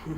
Hello.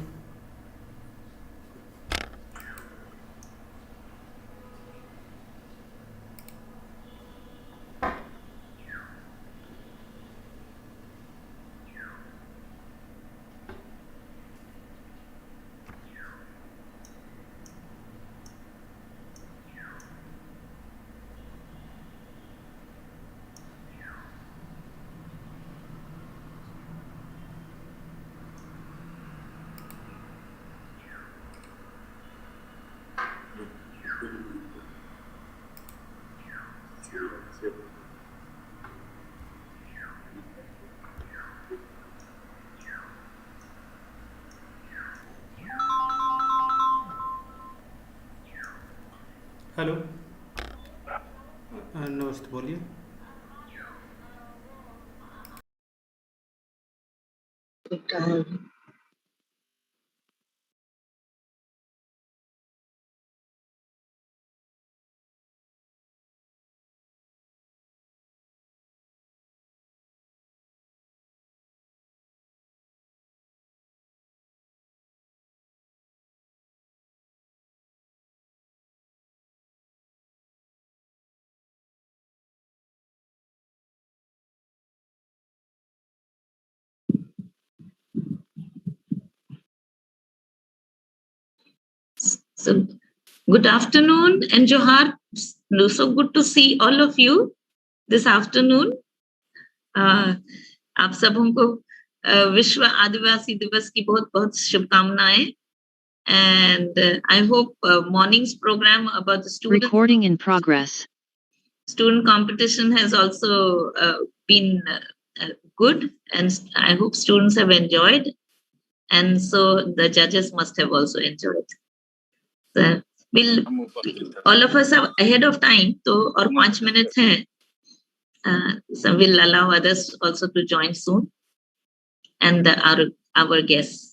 नमस्ते, बोलिए। So, good afternoon and Johar. So good to see all of you this afternoon. आप सब हमको विश्व आदिवासी दिवस की बहुत बहुत शुभकामनाएं. And I hope morning's program about the student recording in progress. Student competition has also been good, and I hope students have enjoyed, and so the judges must have also enjoyed. We'll all of us are ahead of time, so or 5 minutes hai. So we'll allow others also to join soon, and our guests.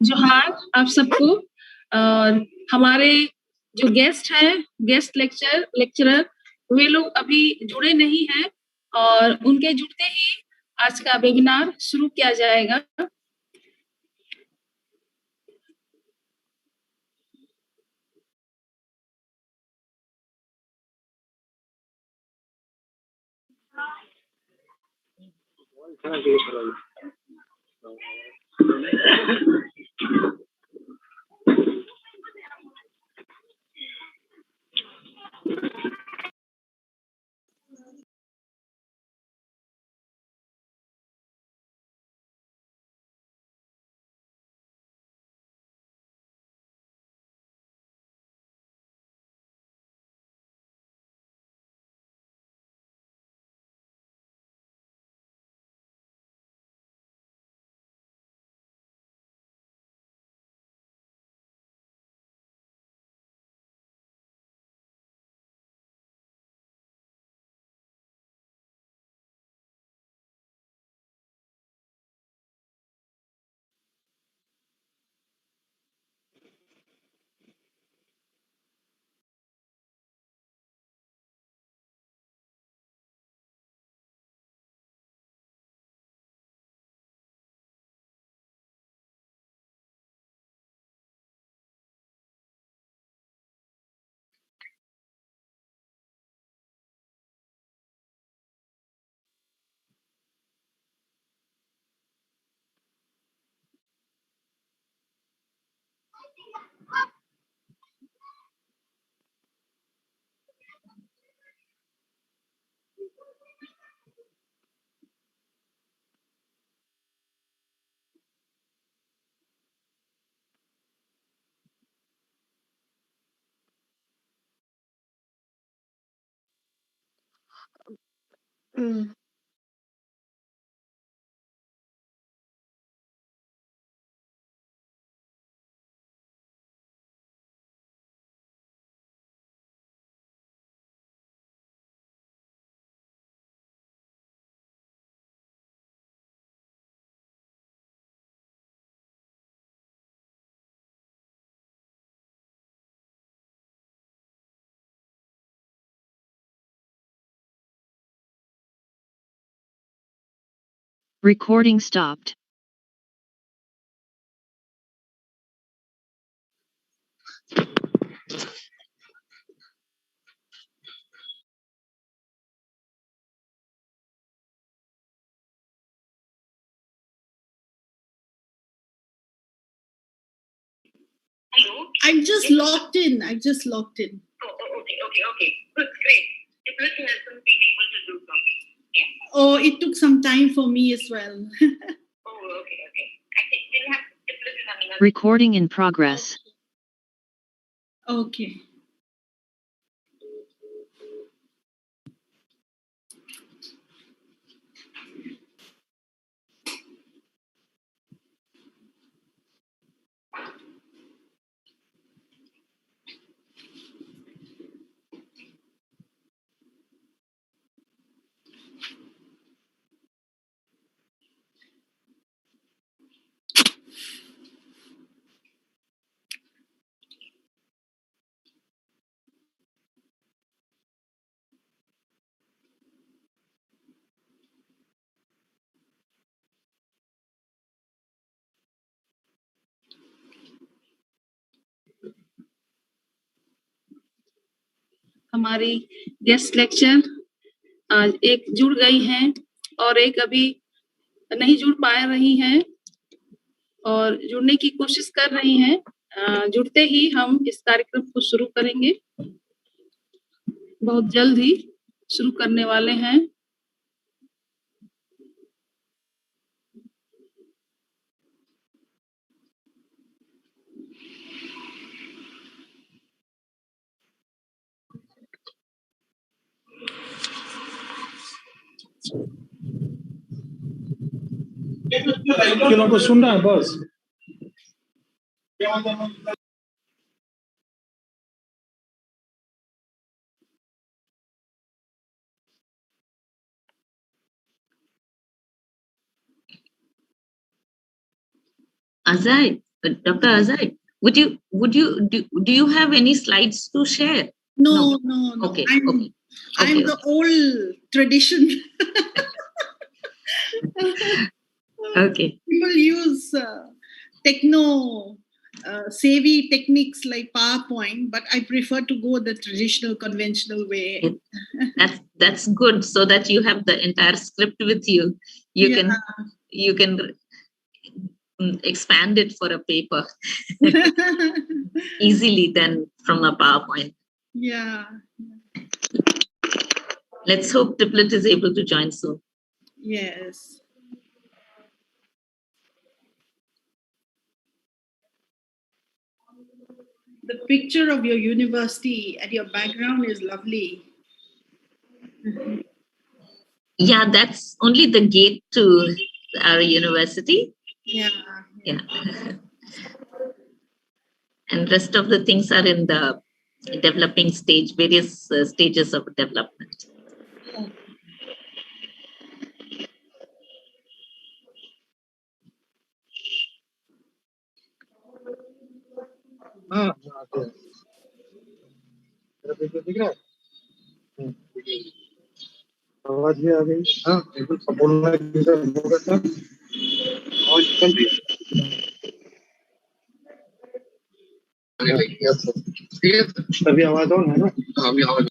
जोहार आप सबको। हमारे जो guest हैं, guest lecturer, वे लोग अभी जुड़े नहीं हैं और उनके जुड़ते ही आज का वेबिनार शुरू किया जाएगा। Recording stopped. Hello? I'm just logged in. I just logged in. Okay. Good, great. It hasn't been able to do something. Yeah. Oh, it took some time for me as well. Okay. I think we'll have to split in a minute. Recording in progress. Okay. हमारी guest lecture आज एक जुड़ गई हैं और एक अभी नहीं जुड़ पा रही हैं और जुड़ने की कोशिश कर रही हैं। जुड़ते ही हम इस कार्यक्रम को शुरू करेंगे, बहुत जल्द ही शुरू करने वाले हैं। क्यों लोगों को सुन रहा है बस? Azai, Dr. Azai, do you have any slides to share? No. Okay, I'm okay. I'm Okay, the old tradition. Okay. People use techno savvy techniques like PowerPoint, but I prefer to go the traditional, conventional way. That's good, so that you have the entire script with you. You can expand it for a paper easily than from a PowerPoint. Yeah. Let's hope Triplet is able to join soon. Yes. The picture of your university at your background is lovely. Yeah, that's only the gate to our university. Yeah. Yeah. And rest of the things are in the developing stage, various stages of development. दिख रहा है? आवाज भी आ गई। हाँ बिल्कुल, सब बोलना होगा सर। आवाज निकल रही है। अभी आवाज ऑन है ना? हाँ अभी आवाज।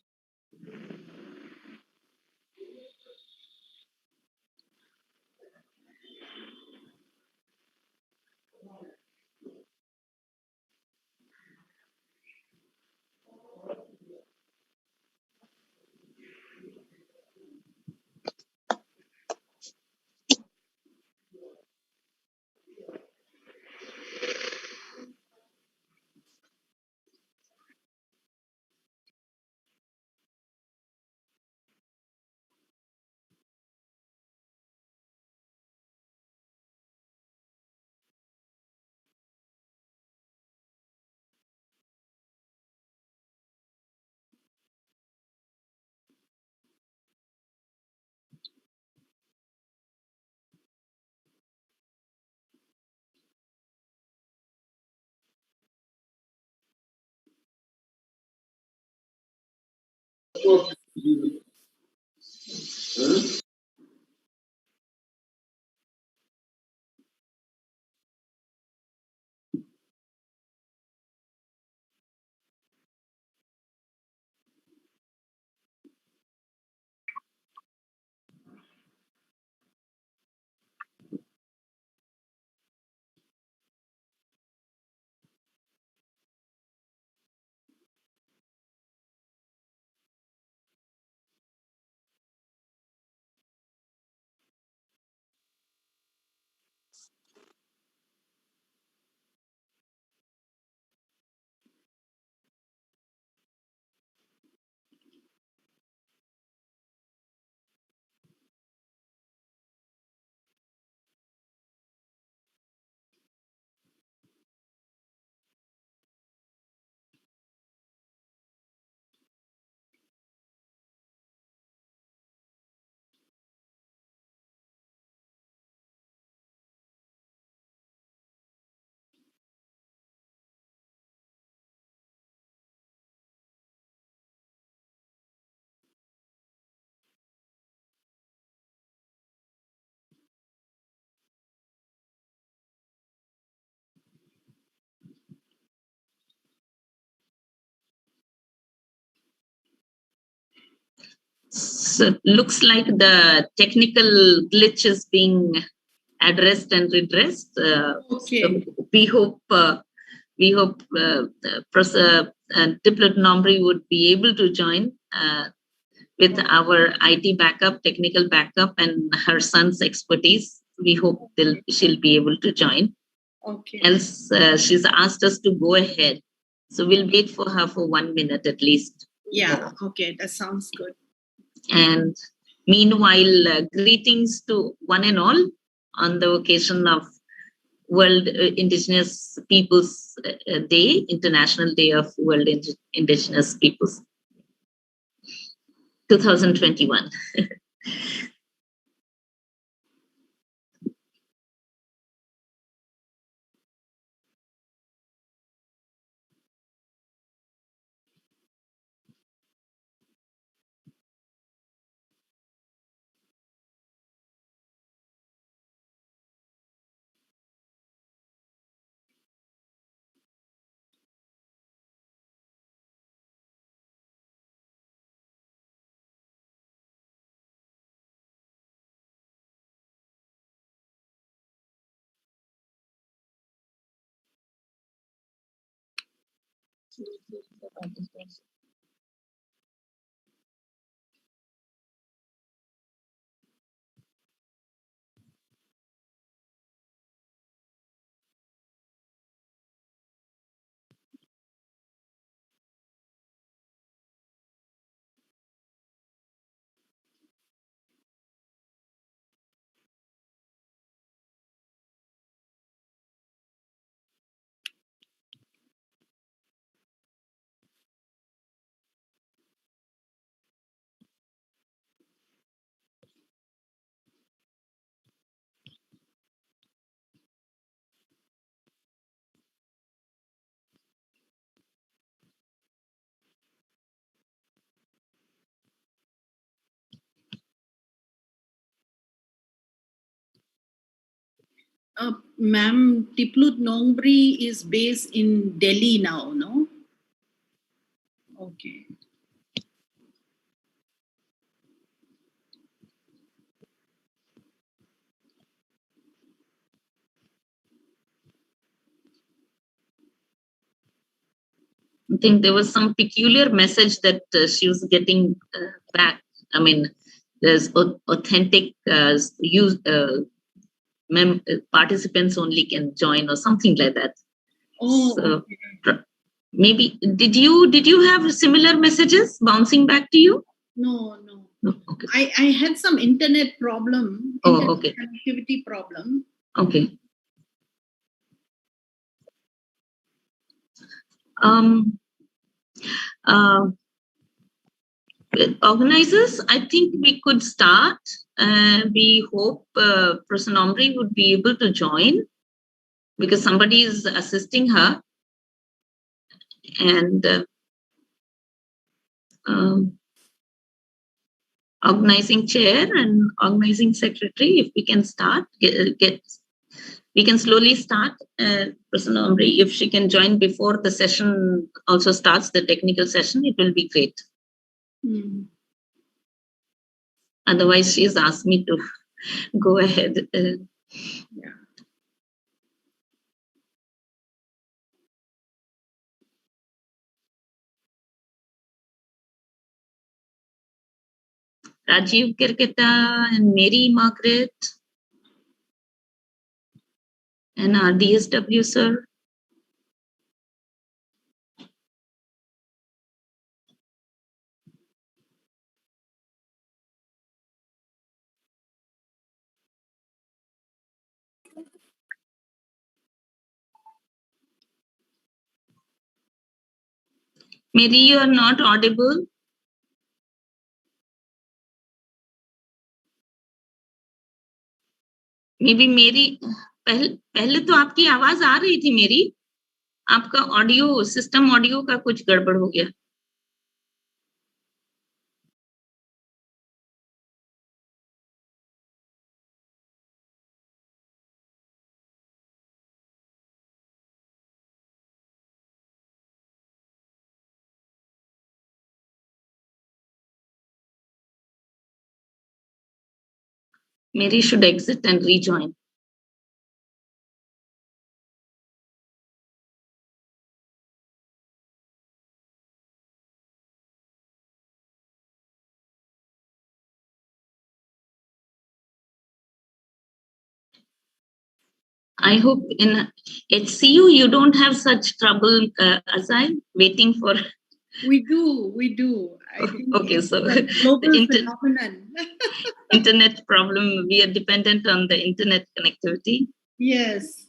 So looks like the technical glitch is being addressed and redressed. Okay. So we hope Professor Diplet Nombri would be able to join with our IT backup, technical backup, and her son's expertise. We hope she'll be able to join. Okay. Else, she's asked us to go ahead. So we'll wait for her for 1 minute at least. Yeah. Okay. That sounds good. And meanwhile, greetings to one and all on the occasion of World Indigenous Peoples Day, International Day of World Indigenous Peoples, 2021. Ma'am, Tiplut Nongri is based in Delhi now, no? Okay. I think there was some peculiar message that she was getting back. I mean, there's authentic participants only can join or something like that. Oh, So okay. maybe did you have similar messages bouncing back to you? No. No. Okay. I had some internet problem. Oh, okay. Connectivity problem. Okay. Organizers, I think we could start. We hope Professor Nomri would be able to join because somebody is assisting her. And organizing chair and organizing secretary, if we can start, we can slowly start. Professor Nomri, if she can join before the session also starts, the technical session, it will be great. Otherwise, she's asked me to go ahead. Yeah. Rajiv Kirketa and Mary Margaret and our DSW sir. Mary, you are not audible. Maybe मेरी पहले तो आपकी आवाज आ रही थी मेरी, आपका audio system audio का कुछ गड़बड़ हो गया. Mary should exit and rejoin. I hope in HCU you don't have such trouble, Azai, waiting for. We do. I think Okay, it's so a global the phenomenon. internet problem, we are dependent on the internet connectivity. Yes.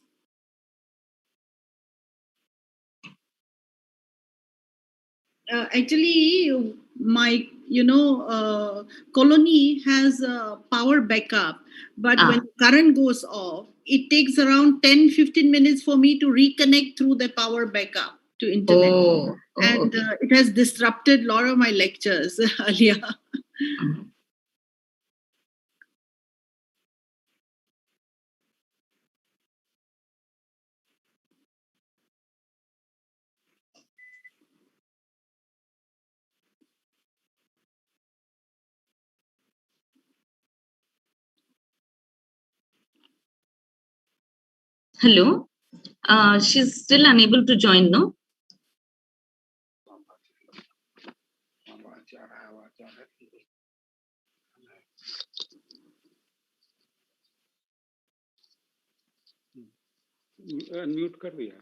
Actually, my colony has a power backup, but when current goes off, it takes around 10-15 minutes for me to reconnect through the power backup to internet. And Okay. it has disrupted a lot of my lectures earlier. Hello. She's still unable to join, no? Unmute कर दिया.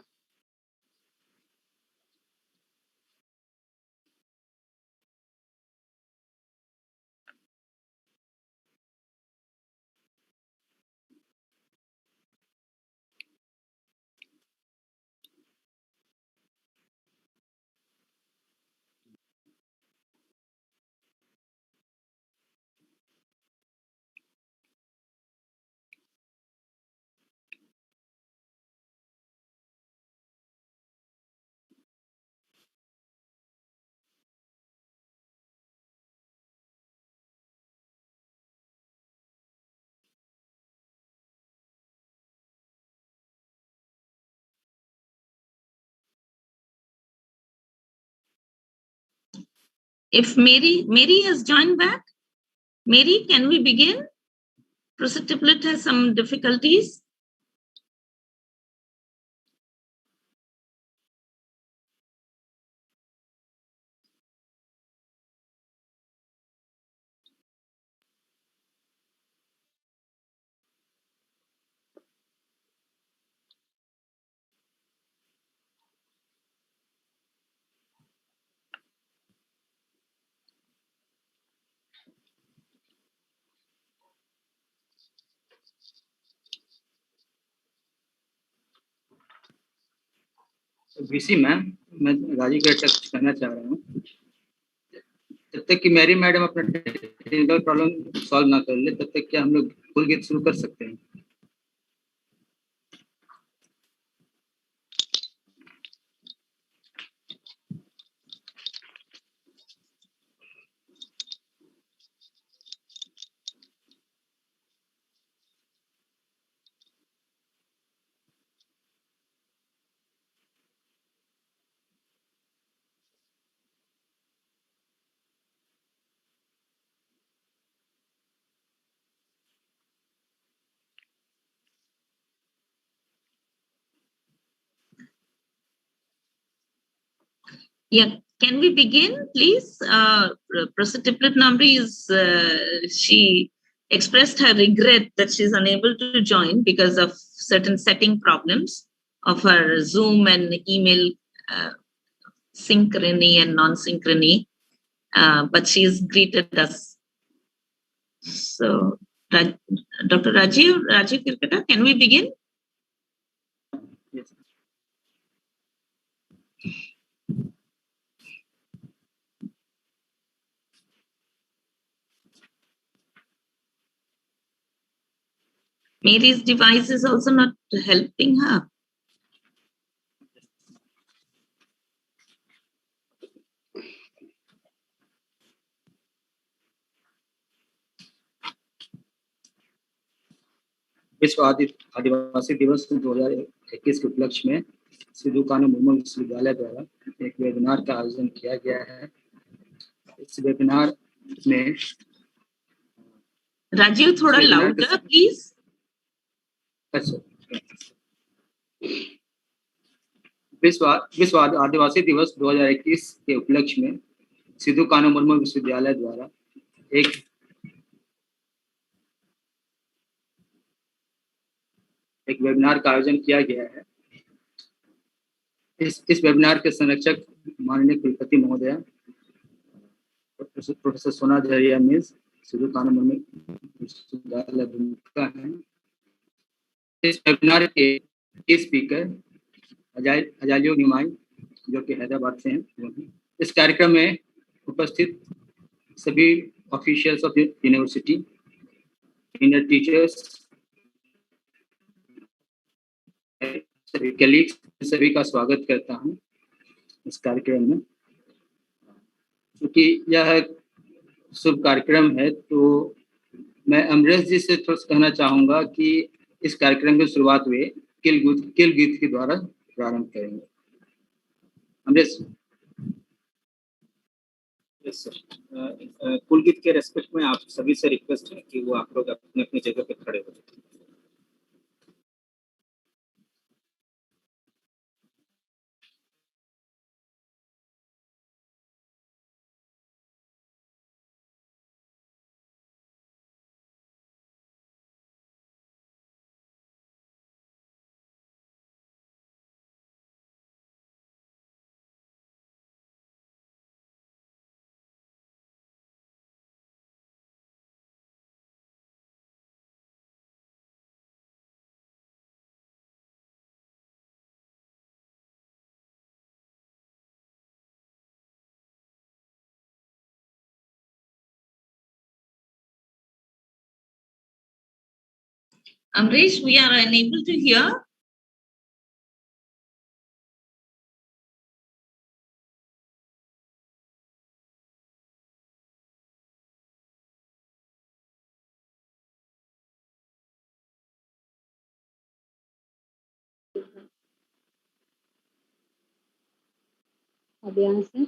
If Mary has joined back, Mary, can we begin? Prositiplet has some difficulties. VC ma'am, मैं Rajiv gate तक कहना चाह रहा हूँ, जब तक कि मेरी मैडम अपना टेक्निकल प्रॉब्लम सॉल्व ना कर ले, तब तक क्या हम लोग फुल गीत शुरू कर सकते हैं? Yeah, can we begin, please? Prositiplet Namri is, she expressed her regret that she's unable to join because of certain setting problems of her Zoom and email synchrony and non-synchrony, but she's greeted us. So, Dr. Rajiv Kirkata, can we begin? Yes. Mary's device is also not helping her. विश्व आदिवासी दिवस 2021 के उपलक्ष्य में सिधू कानू मुर्मू विश्वविद्यालय द्वारा एक webinar का आयोजन किया गया है। इस वेबिनार में राजीव, थोड़ा लाउडर प्लीज. अच्छा. विश्व आदिवासी दिवस 2021 के उपलक्ष्य में सिधू कानू मुर्मू विश्वविद्यालय द्वारा एक वेबिनार का आयोजन किया गया है. इस वेबिनार के संरक्षक माननीय कुलपति महोदय प्रोफेसर सोना जहरिया मिस सिधू कानू मुर्मू विश्वविद्यालय दुमका है. इस वेबिनार के स्पीकर अजालियो निमाई जो कि हैदराबाद से हैं. इस कार्यक्रम में उपस्थित सभी officials of university, senior teachers, सभी कलीग्स, सभी का स्वागत करता हूं इस कार्यक्रम में. क्योंकि यह शुभ कार्यक्रम है तो मैं अमरेश जी से थोड़ा कहना चाहूँगा कि इस कार्यक्रम की शुरुआत वे किल गीत के द्वारा प्रारंभ करेंगे. अमरेश. Yes sir. कुल गीत के रेस्पेक्ट में आप सभी से रिक्वेस्ट है कि वो आप लोग अपने अपनी जगह पे खड़े हो जाए. Amrish, we are unable to hear. अब यहाँ से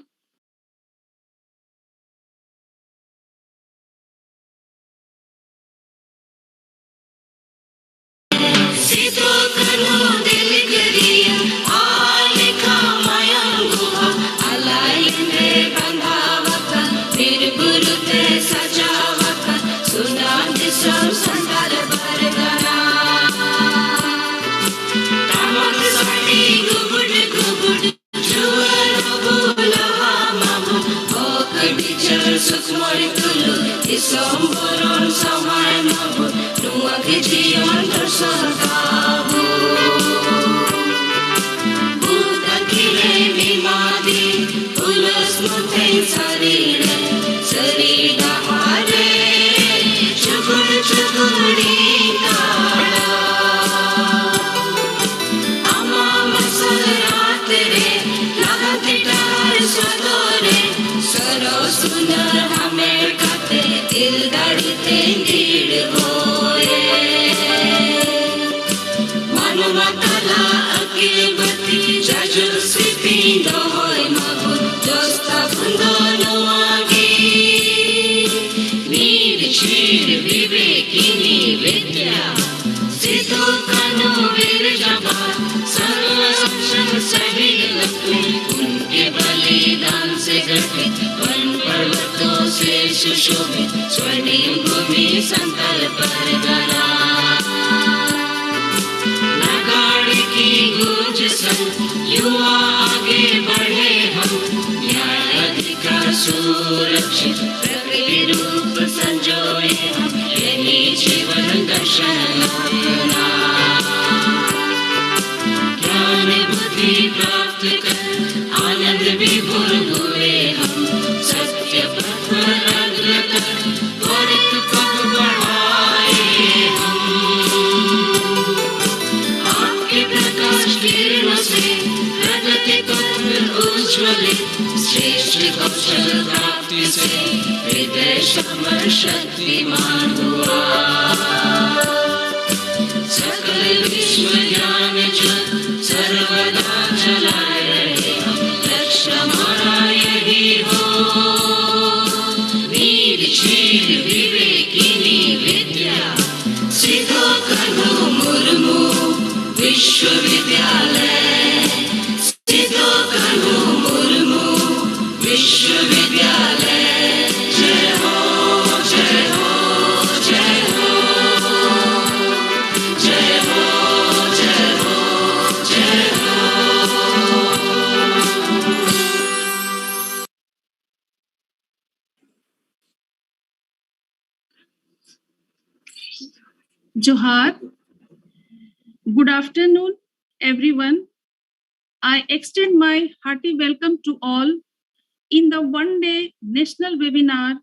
Sido kanu dil kariya alika mayanguha alayne bandhavaka nirburute sajavaka sunandi samsandar bargana tamak sati gubud gubud jual bulaha mamu okadi chal sukmar tulu isamboron samay mamu nuagi jiyan darsan kabu budakile mimadi ulas muthe sarire sarida hare chugur chuguri kala ama masarat re lagati tar swadore saro sundar hame kate dil dadite nid hoye matala akibati jajul sipindo hoy magu dosta fundono agi nirchir vivekini vidya Sido kanu virjaba sarva saksham sahi lakshmi unke balidan se gठित वन पर्वतों से सुशोभित स्वर्णिम भूमि संतल परगना की गूंज संग युवा आगे बढ़े हम न्याय अधिकार सुरक्षित प्रकृति रूप संजोए हम यही जीवन दर्शन अपना ज्ञान बुद्धि प्राप्त कर आनंद विभुर हुए हम सत्य पथ पर अग्रसर त्वरित पद बढ़ाए हम प्रकाश किरणों से प्रगति पथ उज्ज्वलित श्रेष्ठ कौशल प्राप्ति से हृदय समर शक्तिमान हुआ सकल विश्व ज्ञान जल सर्वदा चलाए रहे हम लक्ष्य हमारा यही हो वीर शील विवेकिनी Johar. Good afternoon, everyone. I extend my hearty welcome to all in the one-day national webinar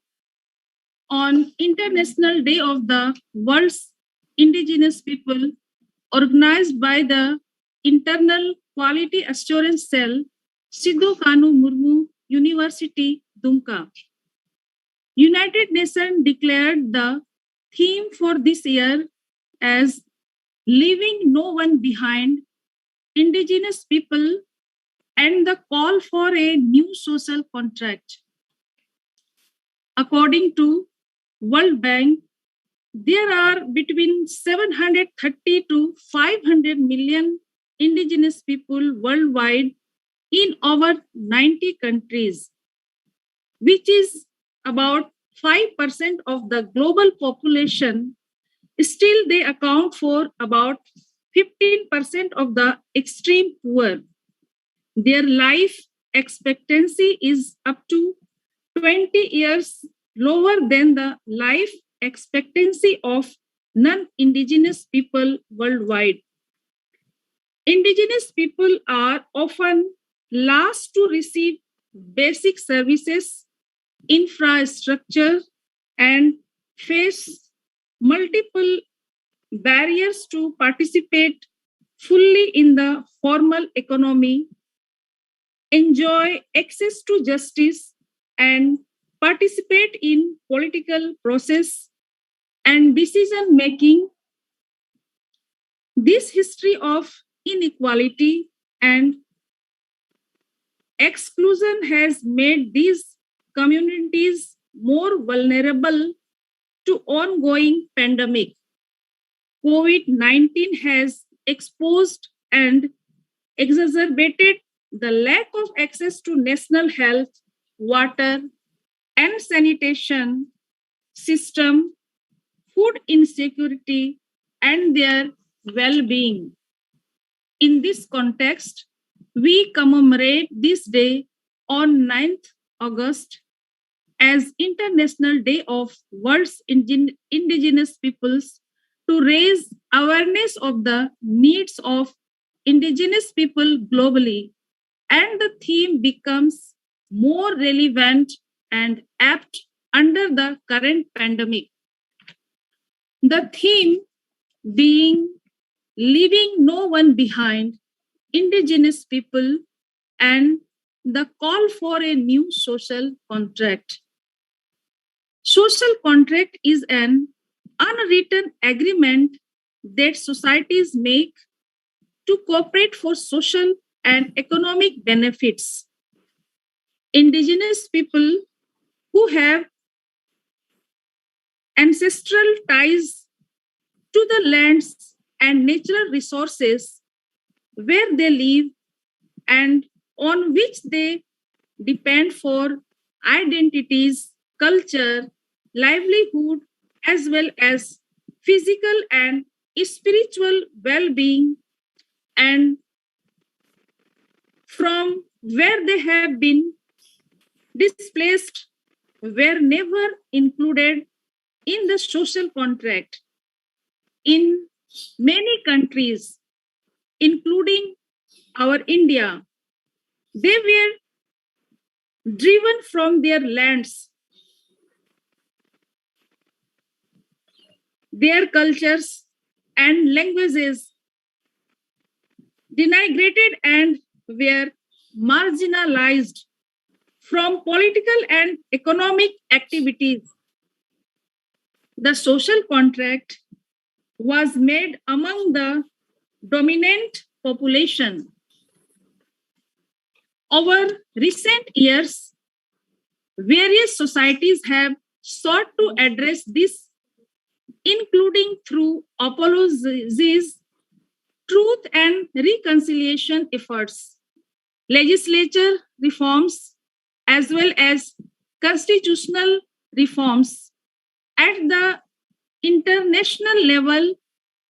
on International Day of the World's Indigenous People, organized by the Internal Quality Assurance Cell, Sido KHANU Murmu University, Dumka. United Nations declared the theme for this year as Leaving No One Behind, Indigenous People, and the call for a new social contract. According to World Bank, there are between 730 to 500 million indigenous people worldwide in over 90 countries, which is about 5% of the global population. Still, they account for about 15% of the extreme poor. Their life expectancy is up to 20 years lower than the life expectancy of non-indigenous people worldwide. Indigenous people are often last to receive basic services, infrastructure, and face multiple barriers to participate fully in the formal economy, enjoy access to justice, and participate in political process and decision making. This history of inequality and exclusion has made these communities more vulnerable to ongoing pandemic. COVID-19 has exposed and exacerbated the lack of access to national health, water, and sanitation system, food insecurity, and their well-being. In this context, we commemorate this day on 9th August as International Day of World's Indigenous Peoples to raise awareness of the needs of indigenous people globally, and the theme becomes more relevant and apt under the current pandemic. The theme being Leaving No One Behind, Indigenous People, and the call for a new social contract. Social contract is an unwritten agreement that societies make to cooperate for social and economic benefits. Indigenous people who have ancestral ties to the lands and natural resources where they live and on which they depend for identities, culture, livelihood, as well as physical and spiritual well-being, and from where they have been displaced were never included in the social contract. In many countries, including our India, they were driven from their lands, their cultures and languages, denigrated, and were marginalized from political and economic activities. The social contract was made among the dominant population. Over recent years, various societies have sought to address this, including through apologies, truth and reconciliation efforts, legislature reforms, as well as constitutional reforms. At the international level,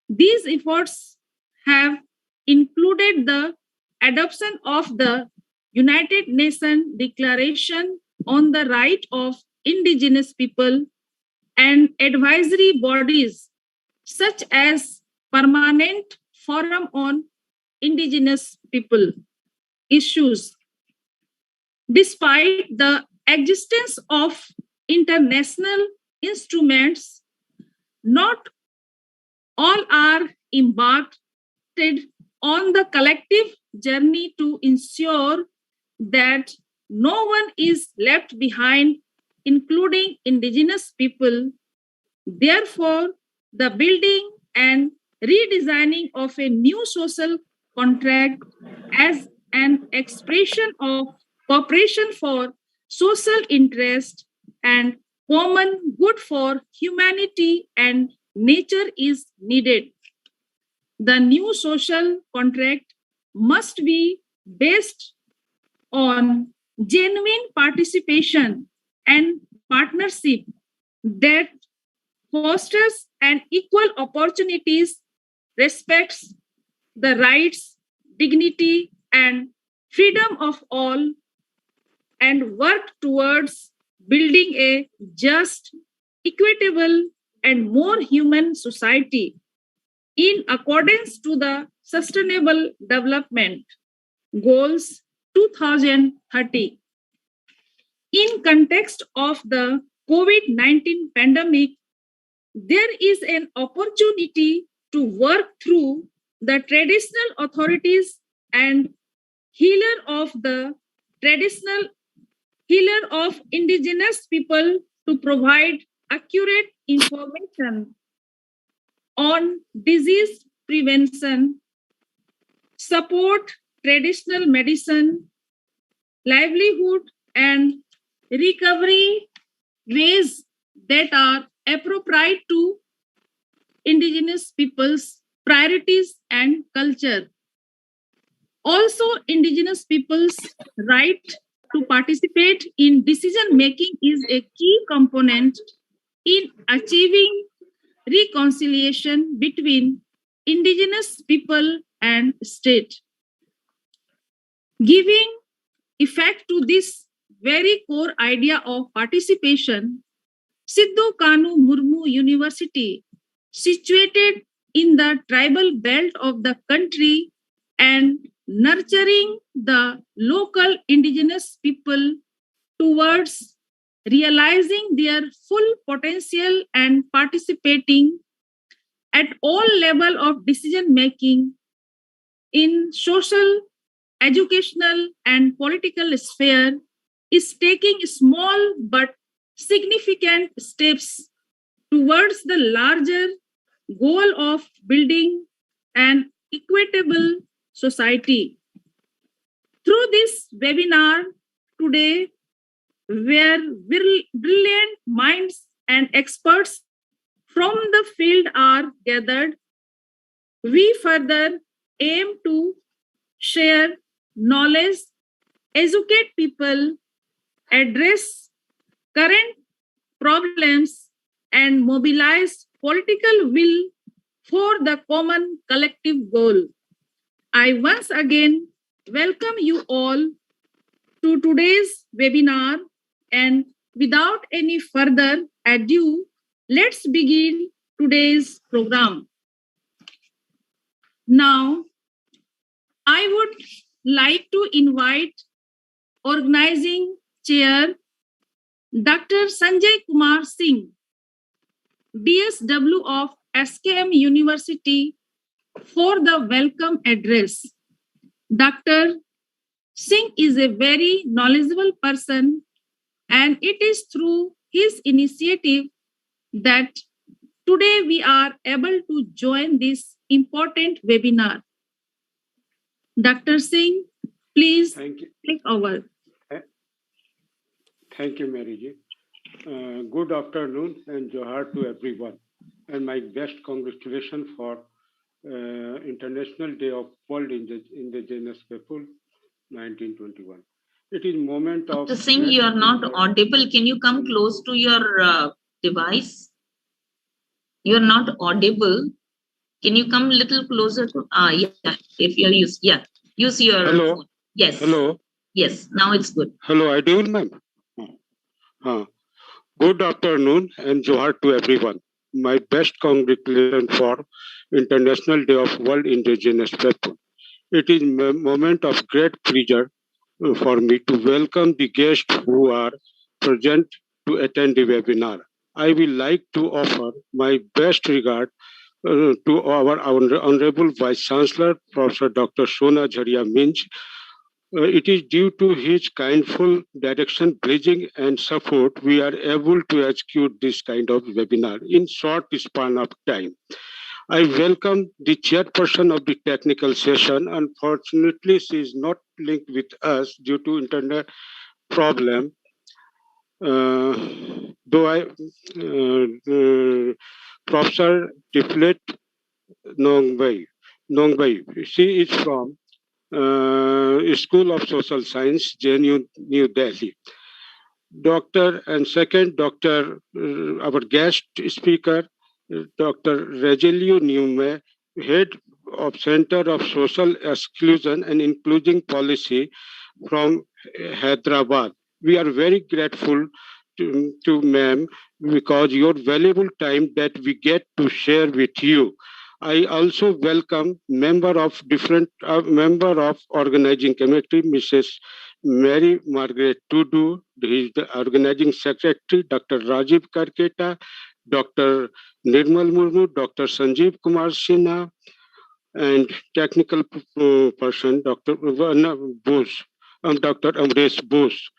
these efforts have included the adoption of the United Nations Declaration on the Right of Indigenous People and advisory bodies such as Permanent Forum on Indigenous People Issues. Despite the existence of international instruments, not all are embarked on the collective journey to ensure that no one is left behind, including Indigenous people. Therefore, the building and redesigning of a new social contract as an expression of cooperation for social interest and common good for humanity and nature is needed. The new social contract must be based on genuine participation and partnership that fosters an equal opportunities, respects the rights, dignity, and freedom of all, and work towards building a just, equitable, and more human society in accordance to the Sustainable Development Goals 2030. In context of the COVID-19 pandemic, there is an opportunity to work through the traditional authorities and healer of indigenous people to provide accurate information on disease prevention, support traditional medicine, livelihood, and recovery ways that are appropriate to indigenous people's priorities and culture. Also, indigenous people's right to participate in decision making is a key component in achieving reconciliation between indigenous people and state. Giving effect to this very core idea of participation, Sido KHANU Murmu University, situated in the tribal belt of the country and nurturing the local indigenous people towards realizing their full potential and participating at all level of decision making in social, educational, and political sphere is taking small but significant steps towards the larger goal of building an equitable society. Through this webinar today, where brilliant minds and experts from the field are gathered, we further aim to share knowledge, educate people, address current problems, and mobilize political will for the common collective goal. I once again welcome you all to today's webinar, and without any further ado, let's begin today's program. Now, I would like to invite organizing chair Dr. Sanjay Kumar Singh, DSW of SKMU University, for the welcome address. Dr. Singh is a very knowledgeable person, and it is through his initiative that today we are able to join this important webinar. Dr. Singh, please take over. Thank you, Mary Ji. Good afternoon and Johar to everyone. And my best congratulations for International Day of World Indigenous People, 1921. It is moment of... Dr. Singh, you are not audible. Can you come close to your device? You are not audible. Can you come a little closer to... yeah, if you're use your Hello. phone. Yes. Hello. Yes, now it's good. Hello, Ideal ma'am. Good afternoon and Johar to everyone. my best congratulations for International Day of World Indigenous People. It is a moment of great pleasure for me to welcome the guests who are present to attend the webinar. I will like to offer my best regard to our Honorable Vice Chancellor, Professor Dr. Sona Jharia Minj. It is due to his kindful direction, bridging, and support we are able to execute this kind of webinar in short span of time. I welcome the chairperson of the technical session. Unfortunately, she is not linked with us due to internet problem. Though Professor Tiflet Nongbai, she is from School of Social Science, JNU, New Delhi. Doctor and second, our guest speaker, Dr. Regelio Neume, Head of Center of Social Exclusion and Inclusion Policy from Hyderabad. We are very grateful to ma'am because your valuable time that we get to share with you. I also welcome member of organizing committee, Mrs. Mary Margaret Tudu, who is the organizing secretary, Dr. Rajiv Karketa, Dr. Nirmal Murmu, Dr. Sanjeev Kumar Sinha, and technical person, Dr. Bose, Dr. Amresh Bose.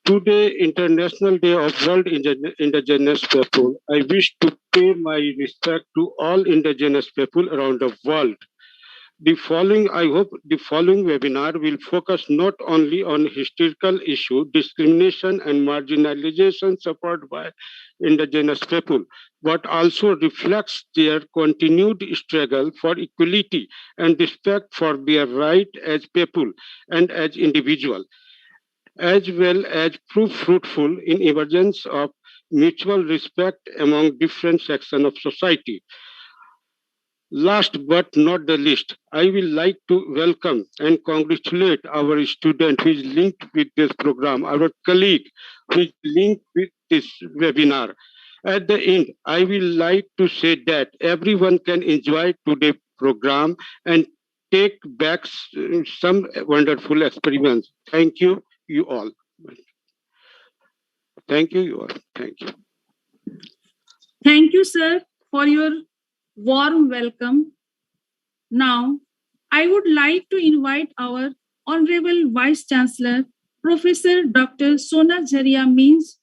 Today, International Day of World Indigenous People, I wish to pay my respect to all indigenous people around the world. I hope the following webinar will focus not only on historical issue, discrimination and marginalization suffered by indigenous people, but also reflects their continued struggle for equality and respect for their right as people and as individuals, as well as prove fruitful in emergence of mutual respect among different sections of society. Last but not the least, I will like to welcome and congratulate our student who is linked with this program, our colleague who is linked with this webinar. At the end, I will like to say that everyone can enjoy today's program and take back some wonderful experiments. Thank you all. Thank you all. Thank you. Thank you, sir, for your warm welcome. Now, I would like to invite our Honorable Vice Chancellor, Professor Dr. Sona Jharia Minj,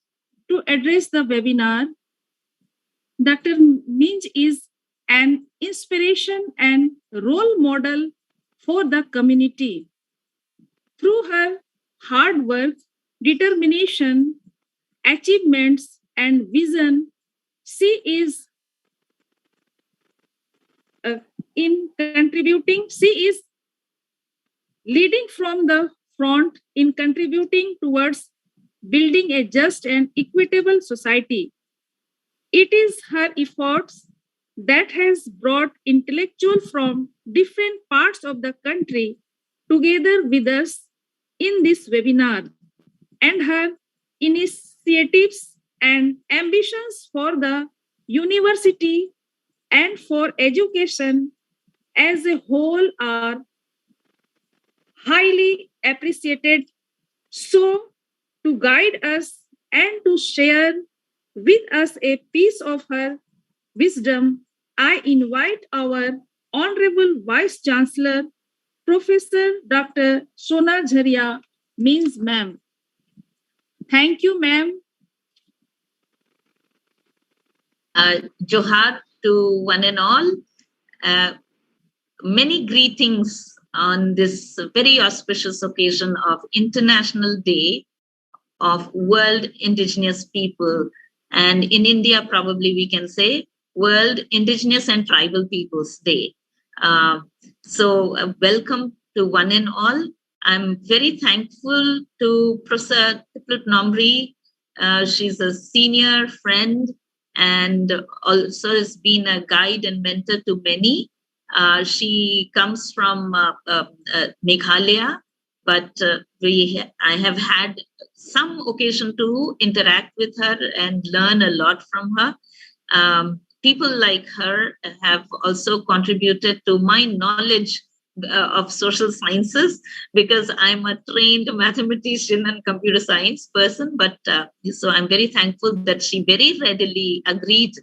to address the webinar. Dr. Minj is an inspiration and role model for the community. Through her hard work, determination, achievements, and vision, she is leading from the front in contributing towards building a just and equitable society. It is her efforts that has brought intellectuals from different parts of the country together with us in this webinar, and her initiatives and ambitions for the university and for education as a whole are highly appreciated. So, to guide us and to share with us a piece of her wisdom, I invite our Honorable Vice Chancellor, Professor Dr. Sona Jharia Minj, ma'am. Thank you, ma'am. Johar to one and all. Many greetings on this very auspicious occasion of International Day of World Indigenous People. And in India, probably we can say World Indigenous and Tribal Peoples Day. So welcome to one and all. I'm very thankful to Professor Tiflet Nomri. She's a senior friend and also has been a guide and mentor to many. She comes from Meghalaya, but I have had some occasion to interact with her and learn a lot from her. People like her have also contributed to my knowledge of social sciences, because I'm a trained mathematician and computer science person. But so I'm very thankful that she very readily agreed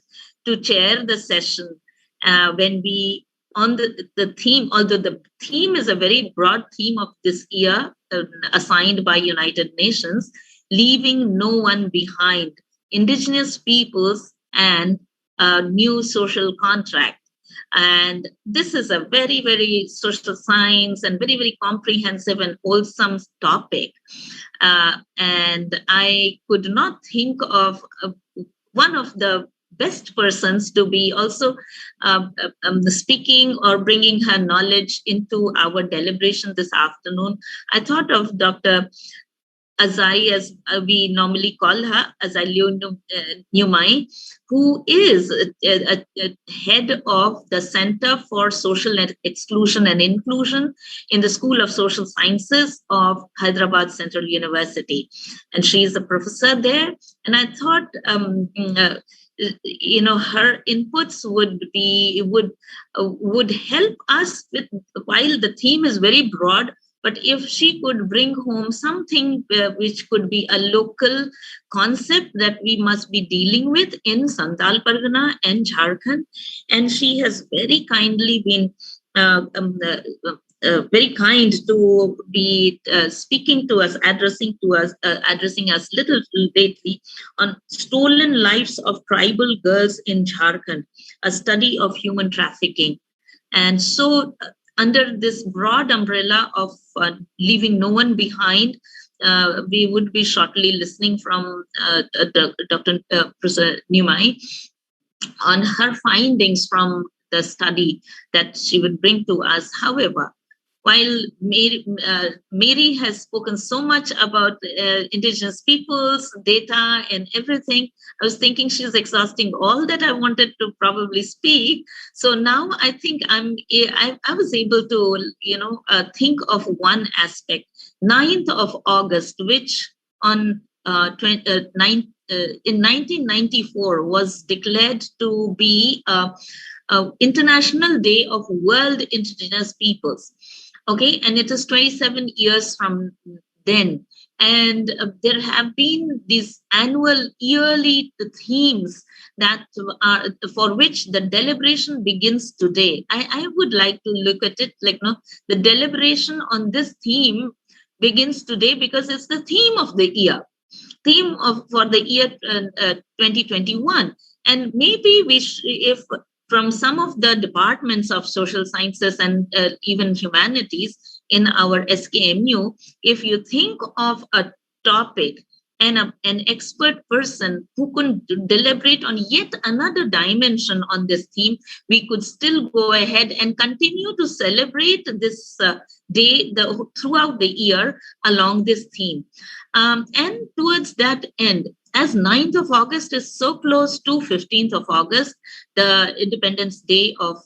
to chair the session when we on the theme, although the theme is a very broad theme of this year assigned by United Nations, leaving no one behind, Indigenous peoples and a new social contract. And this is a very, very social science and very, very comprehensive and wholesome topic. And I could not think of one of the best persons to be also speaking or bringing her knowledge into our deliberation this afternoon. I thought of Dr. Azai, as we normally call her, Azai Nyumai, who is a head of the Center for Social Exclusion and Inclusion in the School of Social Sciences of Hyderabad Central University. And she is a professor there. And I thought, her inputs would help us with, while the theme is very broad, but if she could bring home something which could be a local concept that we must be dealing with in Santhal Pargana and Jharkhand. And she has very kindly been very kind to be speaking to us, addressing us little lately on stolen lives of tribal girls in Jharkhand, a study of human trafficking. And so under this broad umbrella of leaving no one behind, we would be shortly listening from Dr. Professor Nyumai on her findings from the study that she would bring to us. However, while Mary has spoken so much about Indigenous peoples, data and everything, I was thinking she's exhausting all that I wanted to probably speak. So now I think I was able to, think of one aspect. 9th of August, which in 1994 was declared to be International Day of World Indigenous Peoples. Okay, and it is 27 years from then. And there have been these yearly themes that are for which the deliberation begins today. I would like to look at it like, the deliberation on this theme begins today because it's the theme of the year, for the year 2021. And maybe if from some of the departments of social sciences and even humanities in our SKMU, if you think of a topic and an expert person who can deliberate on yet another dimension on this theme, we could still go ahead and continue to celebrate this day throughout the year along this theme. And towards that end, as 9th of August is so close to 15th of August, the Independence Day of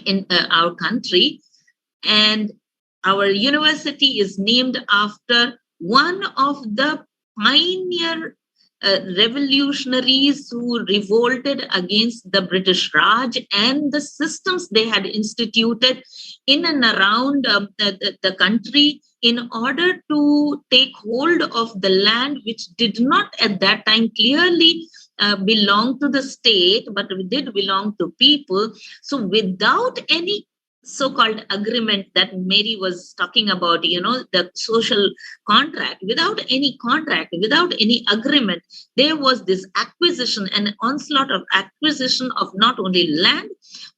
in our country, and our university is named after one of the pioneer revolutionaries who revolted against the British Raj and the systems they had instituted in and around the country in order to take hold of the land which did not at that time clearly belong to the state, but did belong to people. So without any so-called agreement that Mary was talking about, the social contract, without any agreement, there was this acquisition, an onslaught of acquisition of not only land,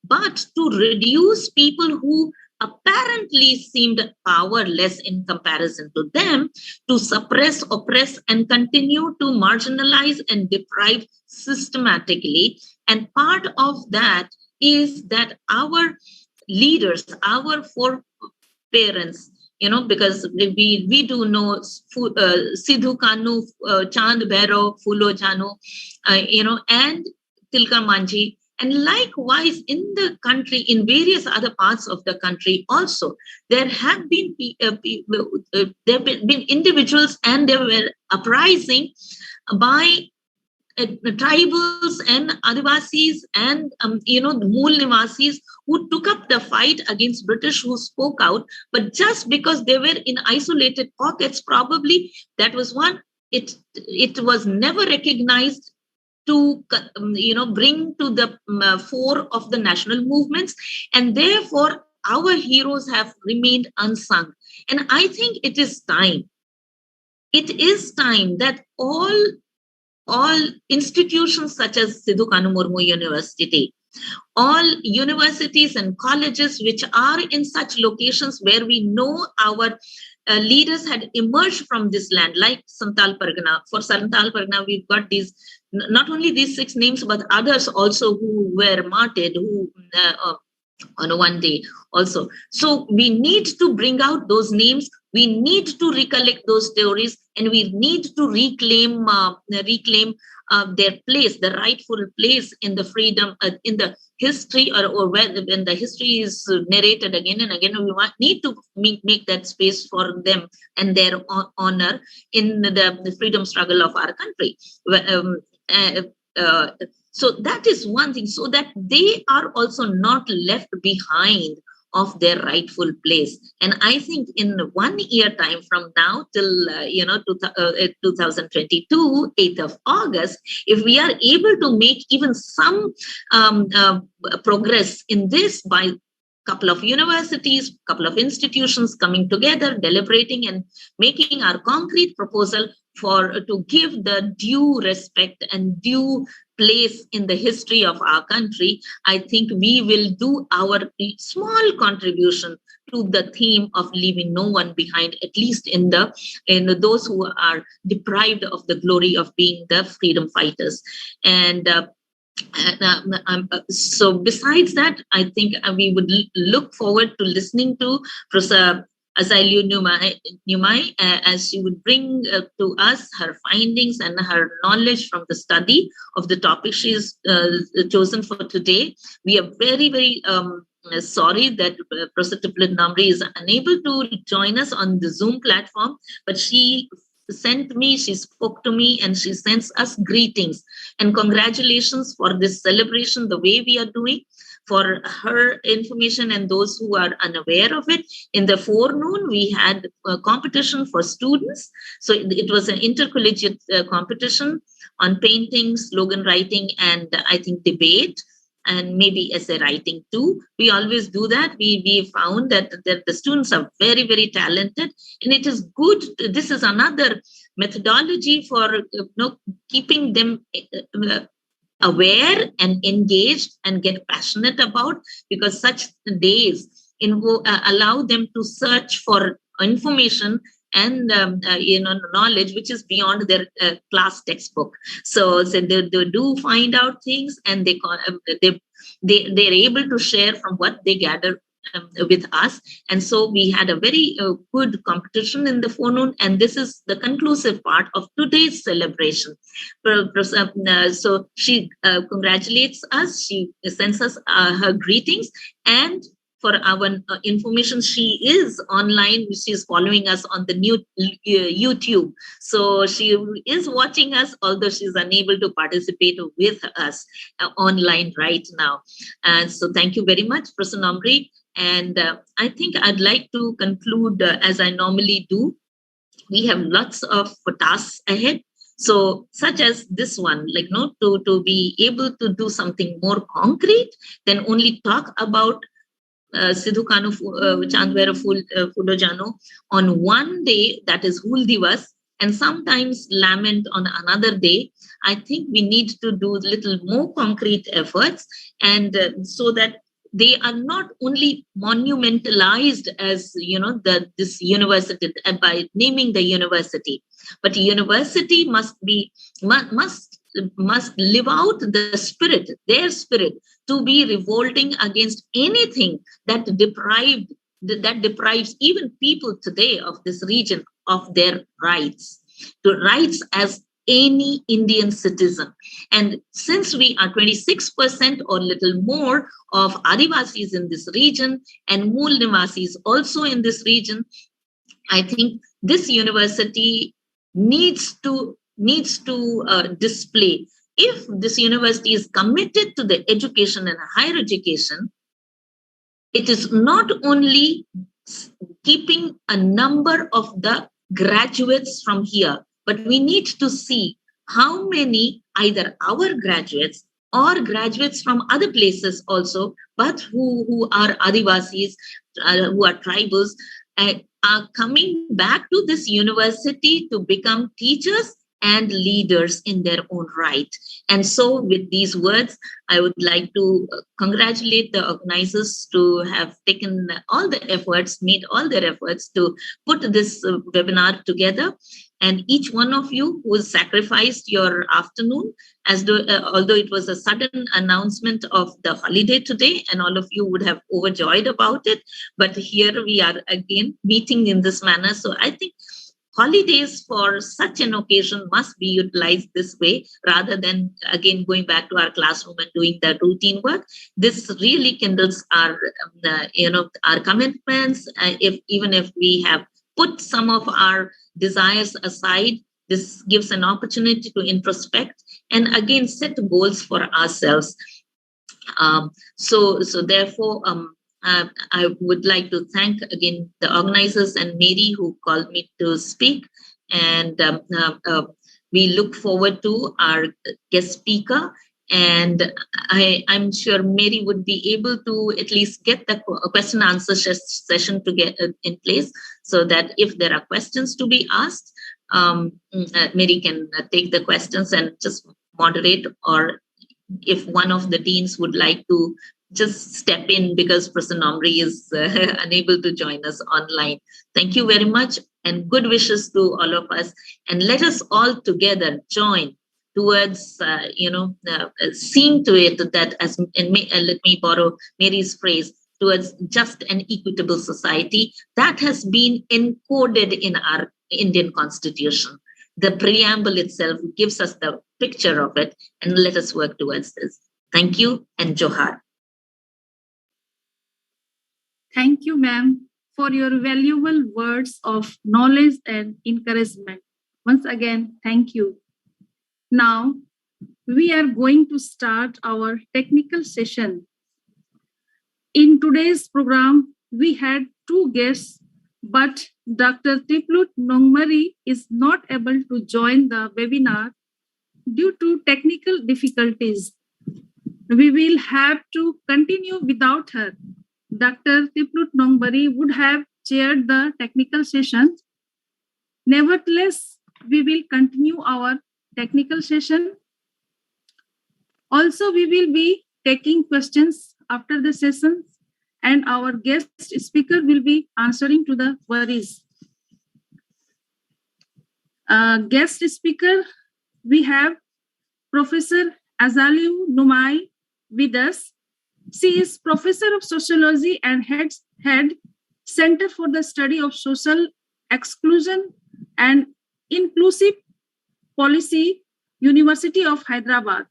but to reduce people who apparently seemed powerless in comparison to them, to suppress, oppress, and continue to marginalize and deprive systematically. And part of that is that our leaders, our foreparents, because we do know Sido KHANU, Chand Bhairo, Fulo Jano, and Tilka Manji. And likewise, in the country, in various other parts of the country also, there have been individuals, and there were uprising by tribals and Adivasis and the Mool Nivasis who took up the fight against British, who spoke out, but just because they were in isolated pockets, probably that was one. It was never recognized to bring to the fore of the national movements, and therefore our heroes have remained unsung. And I think it is time. It is time that all institutions such as Sido KHANU Murmu University, all universities and colleges which are in such locations where we know our leaders had emerged from this land, like Santal Pargana. For Santal Pargana, we've got these, not only these 6 names, but others also who were martyred, who on one day also. So we need to bring out those names. We need to recollect those stories, and we need to reclaim their place, the rightful place in the freedom, in the history, or when the history is narrated again and again. We need to make that space for them and their honor in the freedom struggle of our country. So that is one thing, so that they are also not left behind of their rightful place. And I think in 1 year time from now till 2022, 8th of August, if we are able to make even some progress in this by couple of universities, couple of institutions coming together, deliberating and making our concrete proposal to give the due respect and due place in the history of our country, I think we will do our small contribution to the theme of leaving no one behind, at least in those who are deprived of the glory of being the freedom fighters. So besides that, I think we would look forward to listening to Professor Azailu Numai as she would bring to us her findings and her knowledge from the study of the topic she has chosen for today. We are very, very sorry that Professor Tiplet Namri is unable to join us on the Zoom platform, but she spoke to me, and she sends us greetings and congratulations for this celebration, the way we are doing. For her information and those who are unaware of it, in the forenoon, we had a competition for students. So it was an intercollegiate competition on painting, slogan writing, and I think debate, and maybe essay writing too. We always do that. We found that the students are very, very talented, and it is good. This is another methodology for keeping them aware and engaged and get passionate about, because such days allow them to search for information and knowledge which is beyond their class textbook. So they do find out things, and they're able to share from what they gather with us. And so we had a very good competition in the forenoon, and this is the conclusive part of today's celebration. So she congratulates us, she sends us her greetings, and for our information, she is online. She is following us on the new YouTube. So she is watching us, although she is unable to participate with us online right now. And so thank you very much, Professor Namri. And I think I'd like to conclude as I normally do. We have lots of tasks ahead. So such as this one, to be able to do something more concrete than only talk about Sidhu Kanu Chandwera Fulo Jano on one day, that is Hul Divas, and sometimes lament on another day. I think we need to do little more concrete efforts, and so that they are not only monumentalized as this university by naming the university, but university must live out the spirit, their spirit, to be revolting against anything that deprives even people today of this region of their rights, to rights as any Indian citizen. And since we are 26% or little more of Adivasis in this region and Mool Nivasis also in this region, I think this university needs to display if this university is committed to the education and higher education, it is not only keeping a number of the graduates from here, but we need to see how many either our graduates or graduates from other places also, but who are Adivasis, who are tribals, are coming back to this university to become teachers and leaders in their own right. And so with these words, I would like to congratulate the organizers to have taken all the efforts, made all their efforts to put this webinar together. And each one of you who sacrificed your afternoon, although it was a sudden announcement of the holiday today, and all of you would have overjoyed about it. But here we are again meeting in this manner. So I think holidays for such an occasion must be utilized this way, rather than again going back to our classroom and doing the routine work. This really kindles our, our commitments. Even if we have put some of our desires aside, this gives an opportunity to introspect and again set goals for ourselves. So therefore, I would like to thank again the organizers and Mary who called me to speak. And we look forward to our guest speaker. And I'm sure Mary would be able to at least get the question answer session to get in place, so that if there are questions to be asked, Mary can take the questions and just moderate, or if one of the deans would like to just step in because Professor Nomri is unable to join us online. Thank you very much, and good wishes to all of us. And let us all together join towards, seeing to it that, let me borrow Mary's phrase, towards just and equitable society that has been encoded in our Indian Constitution. The preamble itself gives us the picture of it, and let us work towards this. Thank you, and Johar. Thank you, ma'am, for your valuable words of knowledge and encouragement. Once again, thank you. Now, we are going to start our technical session. In today's program, we had two guests, but Dr. Tiplut Nongmari is not able to join the webinar due to technical difficulties. We will have to continue without her. Dr. Tiplut Nongmari would have chaired the technical session. Nevertheless, we will continue our technical session. Also, we will be taking questions after the session, and our guest speaker will be answering to the queries. Guest speaker, we have Professor Azaliu Numai with us. She is Professor of Sociology and head Center for the Study of Social Exclusion and Inclusive Policy, University of Hyderabad.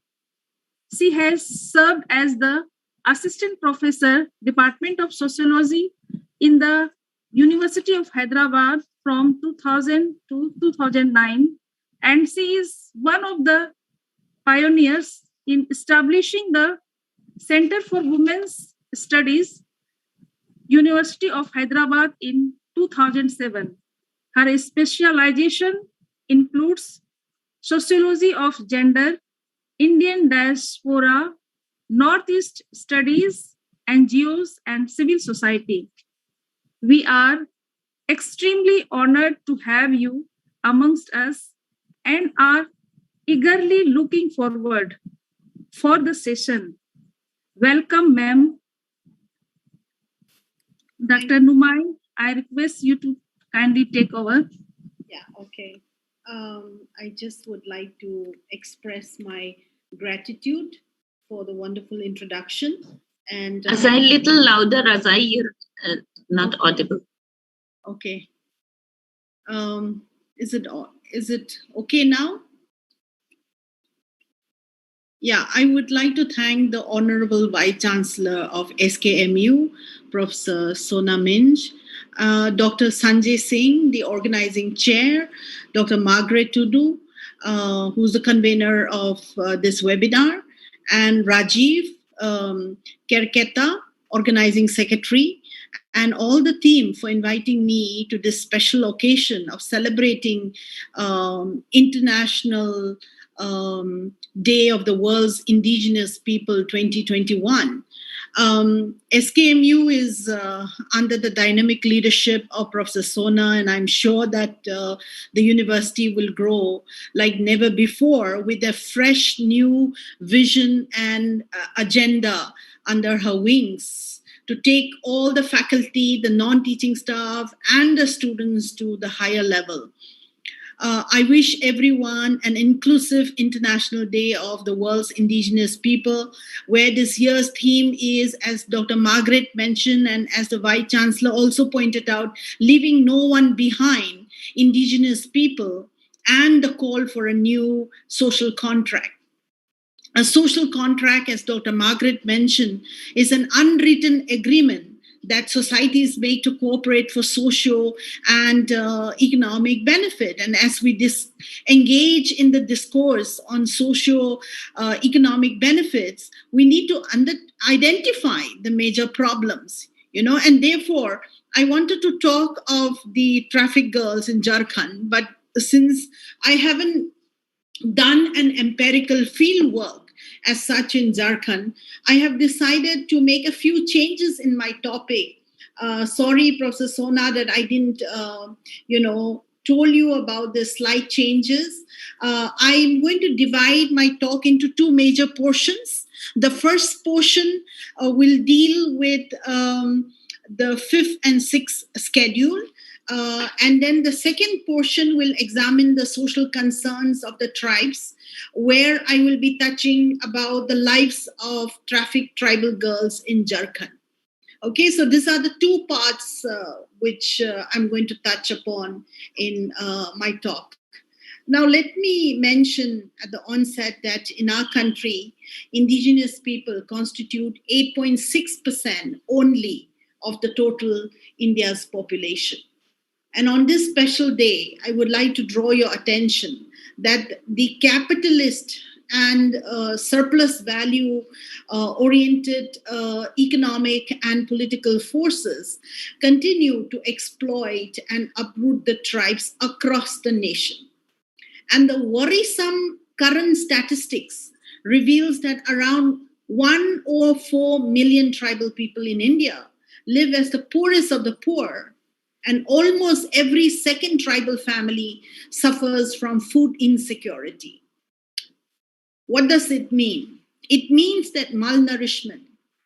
She has served as the Assistant Professor, Department of Sociology in the University of Hyderabad from 2000 to 2009, and she is one of the pioneers in establishing the Center for Women's Studies, University of Hyderabad in 2007. Her specialization includes sociology of gender, Indian diaspora, Northeast studies, NGOs, and civil society. We are extremely honored to have you amongst us and are eagerly looking forward for the session. Welcome, ma'am. Dr. Numai, I request you to kindly take over. Yeah, okay. I just would like to express my gratitude for the wonderful introduction. And as I little louder, as I hear not audible. Okay. Is it okay now? Yeah, I would like to thank the Honorable Vice Chancellor of SKMU, Professor Sona Minj, Dr. Sanjay Singh, the organizing chair, Dr. Margaret Tudu, who's the convener of this webinar, and Rajiv Kerketa, organizing secretary, and all the team for inviting me to this special occasion of celebrating International Day of the World's Indigenous People 2021. SKMU is under the dynamic leadership of Professor Sona, and I'm sure that the university will grow like never before with a fresh new vision and agenda under her wings to take all the faculty, the non-teaching staff, and the students to the higher level. I wish everyone an inclusive International Day of the World's Indigenous People, where this year's theme is, as Dr. Margaret mentioned, and as the Vice Chancellor also pointed out, leaving no one behind, Indigenous people, and the call for a new social contract. A social contract, as Dr. Margaret mentioned, is an unwritten agreement that societies make to cooperate for social and economic benefit. And as we engage in the discourse on socio economic benefits, we need to identify the major problems, and therefore I wanted to talk of the traffic girls in Jharkhand, but since I haven't done an empirical field work as such in Jharkhand, I have decided to make a few changes in my topic. Sorry, Professor Sona, that I didn't, told you about the slight changes. I'm going to divide my talk into two major portions. The first portion will deal with the 5th and 6th schedule. And then the second portion will examine the social concerns of the tribes, where I will be touching about the lives of trafficked tribal girls in Jharkhand. Okay, so these are the two parts which I'm going to touch upon in my talk. Now, let me mention at the onset that in our country, Indigenous people constitute 8.6% only of the total India's population. And on this special day, I would like to draw your attention that the capitalist and surplus value oriented economic and political forces continue to exploit and uproot the tribes across the nation. And the worrisome current statistics reveals that around 104 million tribal people in India live as the poorest of the poor, and almost every second tribal family suffers from food insecurity. What does it mean? It means that malnourishment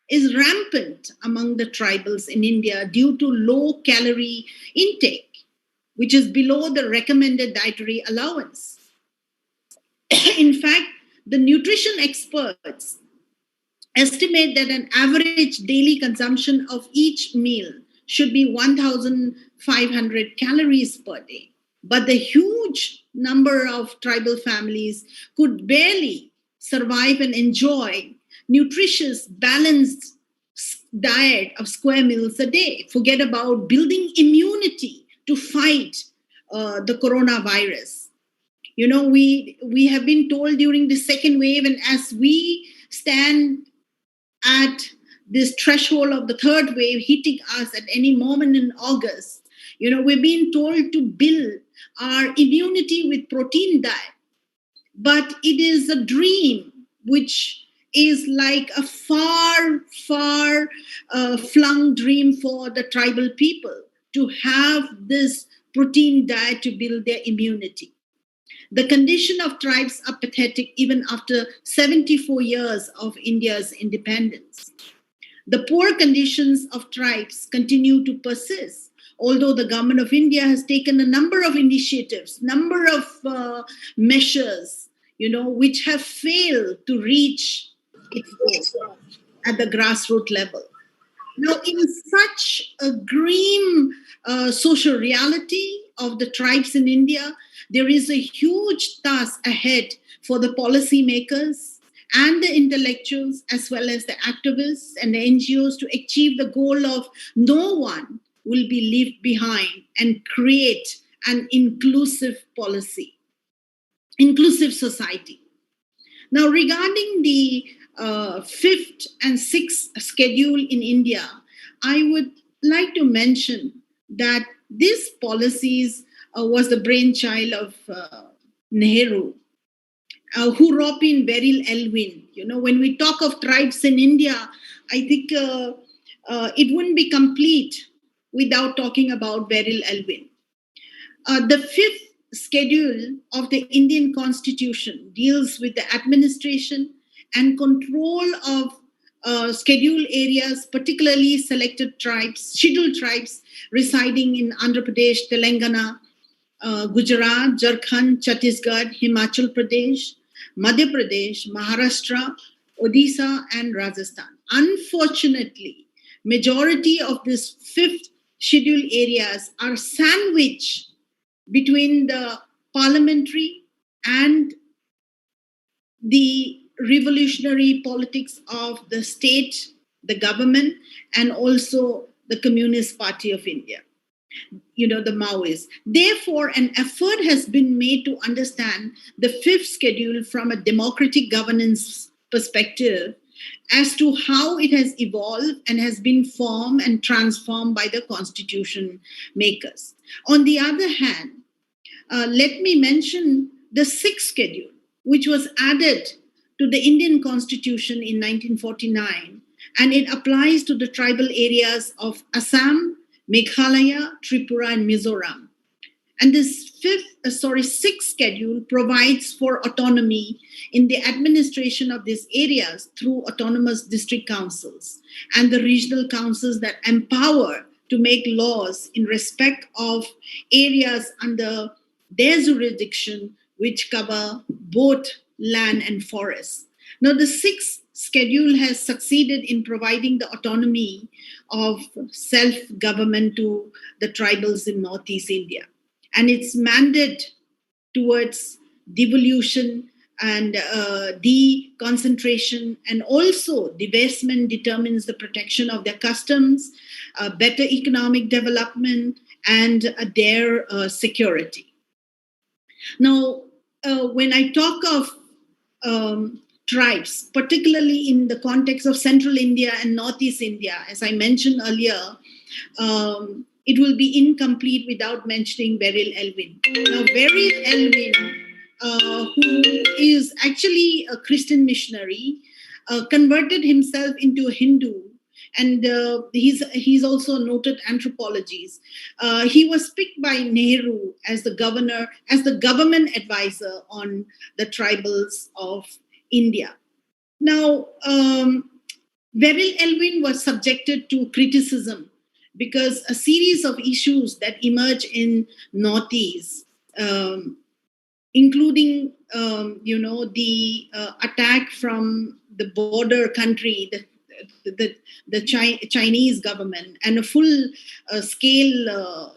is rampant among the tribals in India due to low calorie intake, which is below the recommended dietary allowance. In fact, the nutrition experts estimate that an average daily consumption of each meal should be 1,500 calories per day. But the huge number of tribal families could barely survive and enjoy nutritious, balanced diet of square meals a day. Forget about building immunity to fight the coronavirus. You know, we have been told during the second wave, and as we stand at this threshold of the third wave hitting us at any moment in August, you know, we're being told to build our immunity with protein diet. But it is a dream which is like a far, far flung dream for the tribal people to have this protein diet to build their immunity. The condition of tribes are pathetic even after 74 years of India's independence. The poor conditions of tribes continue to persist, although the government of India has taken a number of initiatives, number of measures, you know, which have failed to reach its goal at the grassroots level. Now, in such a grim social reality of the tribes in India, there is a huge task ahead for the policymakers and the intellectuals, as well as the activists and the NGOs, to achieve the goal of no one will be left behind and create an inclusive policy. inclusive society. Now, regarding the fifth and sixth schedule in India, I would like to mention that these policies was the brainchild of Nehru, who roped in Beryl Elwin. You know, when we talk of tribes in India, I think it wouldn't be complete without talking about Beryl Elwin. The fifth schedule of the Indian Constitution deals with the administration and control of scheduled areas, particularly selected tribes, scheduled tribes residing in Andhra Pradesh, Telangana, Gujarat, Jharkhand, Chhattisgarh, Himachal Pradesh, Madhya Pradesh, Maharashtra, Odisha, and Rajasthan. Unfortunately, majority of these fifth scheduled areas are sandwiched between the parliamentary and the revolutionary politics of the state, the government, and also the Communist Party of India, you know, the Maoists. Therefore, an effort has been made to understand the fifth schedule from a democratic governance perspective as to how it has evolved and has been formed and transformed by the constitution makers. On the other hand, let me mention the sixth schedule, which was added to the Indian Constitution in 1949, and it applies to the tribal areas of Assam, Meghalaya, Tripura, and Mizoram. And this sixth schedule provides for autonomy in the administration of these areas through autonomous district councils and the regional councils that empower to make laws in respect of areas under their jurisdiction, which cover both land and forest. Now, the sixth schedule has succeeded in providing the autonomy of self-government to the tribals in Northeast India. And its mandate towards devolution and deconcentration and also divestment determines the protection of their customs, better economic development, and their security. Now, when I talk of tribes, particularly in the context of Central India and Northeast India, as I mentioned earlier, it will be incomplete without mentioning Beryl Elwin. Now, Beryl Elwin, who is actually a Christian missionary, converted himself into a Hindu, and he's also a noted anthropologist. He was picked by Nehru as the government advisor on the tribals of India. Now, Beryl Elwin was subjected to criticism because a series of issues that emerge in Northeast, including, the attack from the border country, the Chinese government, and a full scale,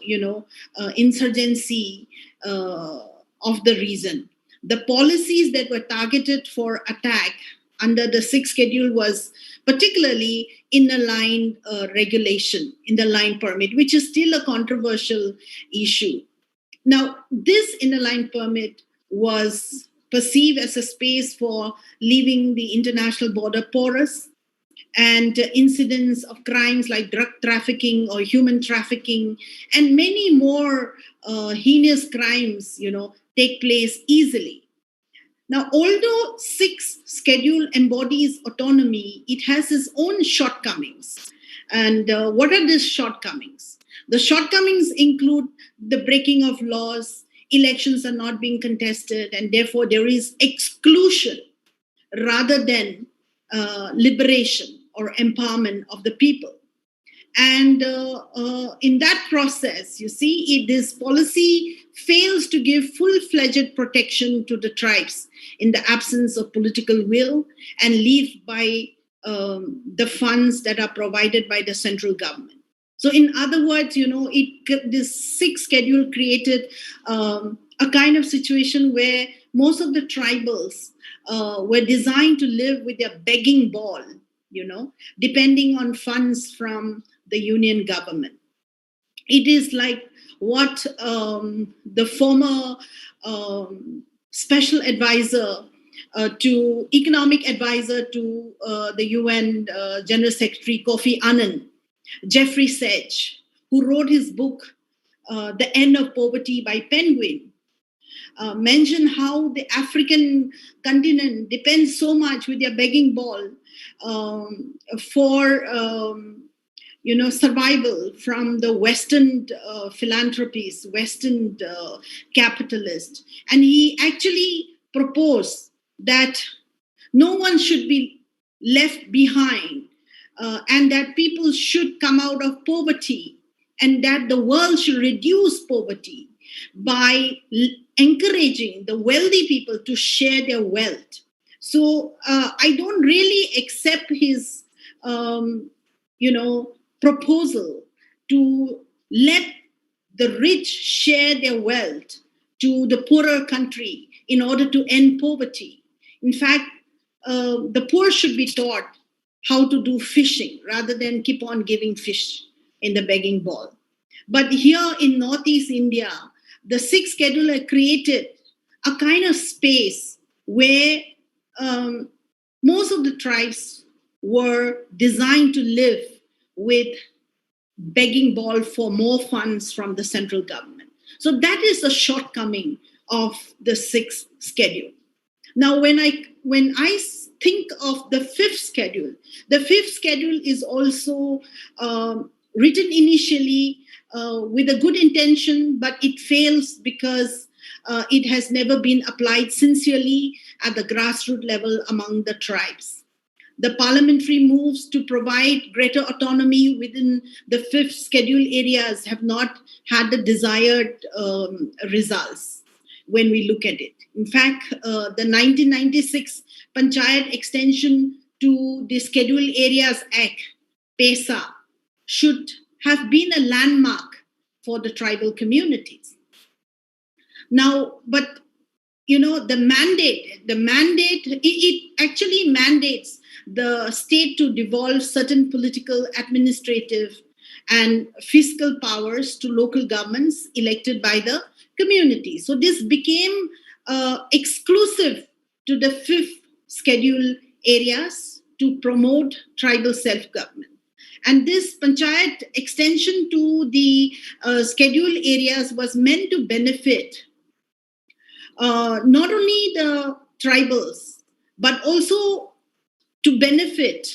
insurgency of the region. The policies that were targeted for attack under the sixth schedule was particularly inner line regulation, inner line permit, which is still a controversial issue. Now, this inner line permit was perceived as a space for leaving the international border porous, and incidents of crimes like drug trafficking or human trafficking and many more heinous crimes, take place easily. Now, although sixth schedule embodies autonomy, it has its own shortcomings. And what are these shortcomings? The shortcomings include the breaking of laws, elections are not being contested, and therefore there is exclusion rather than liberation or empowerment of the people. And in that process, you see, this policy fails to give full-fledged protection to the tribes in the absence of political will and live by the funds that are provided by the central government. So in other words, this sixth schedule created a kind of situation where most of the tribals were designed to live with their begging ball, depending on funds from the union government. It is like what the former special advisor to economic advisor to the UN General Secretary Kofi Annan, Jeffrey Sage, who wrote his book, The End of Poverty by Penguin, mentioned how the African continent depends so much with their begging bowl for survival from the Western philanthropies, Western capitalists. And he actually proposed that no one should be left behind and that people should come out of poverty and that the world should reduce poverty by encouraging the wealthy people to share their wealth. So I don't really accept his, proposal to let the rich share their wealth to the poorer country in order to end poverty. In fact, the poor should be taught how to do fishing rather than keep on giving fish in the begging bowl. But here in Northeast India, the sixth schedule created a kind of space where most of the tribes were designed to live with begging bowl for more funds from the central government. So that is a shortcoming of the sixth schedule. Now, when I think of the fifth schedule is also written initially with a good intention, but it fails because it has never been applied sincerely at the grassroots level among the tribes. The parliamentary moves to provide greater autonomy within the fifth schedule areas have not had the desired results when we look at it. In fact, the 1996 Panchayat extension to the Schedule Areas Act, PESA, should have been a landmark for the tribal communities. Now, but the mandate, it actually mandates the state to devolve certain political, administrative, and fiscal powers to local governments elected by the community. So this became exclusive to the fifth schedule areas to promote tribal self-government. And this panchayat extension to the schedule areas was meant to benefit not only the tribals, but also to benefit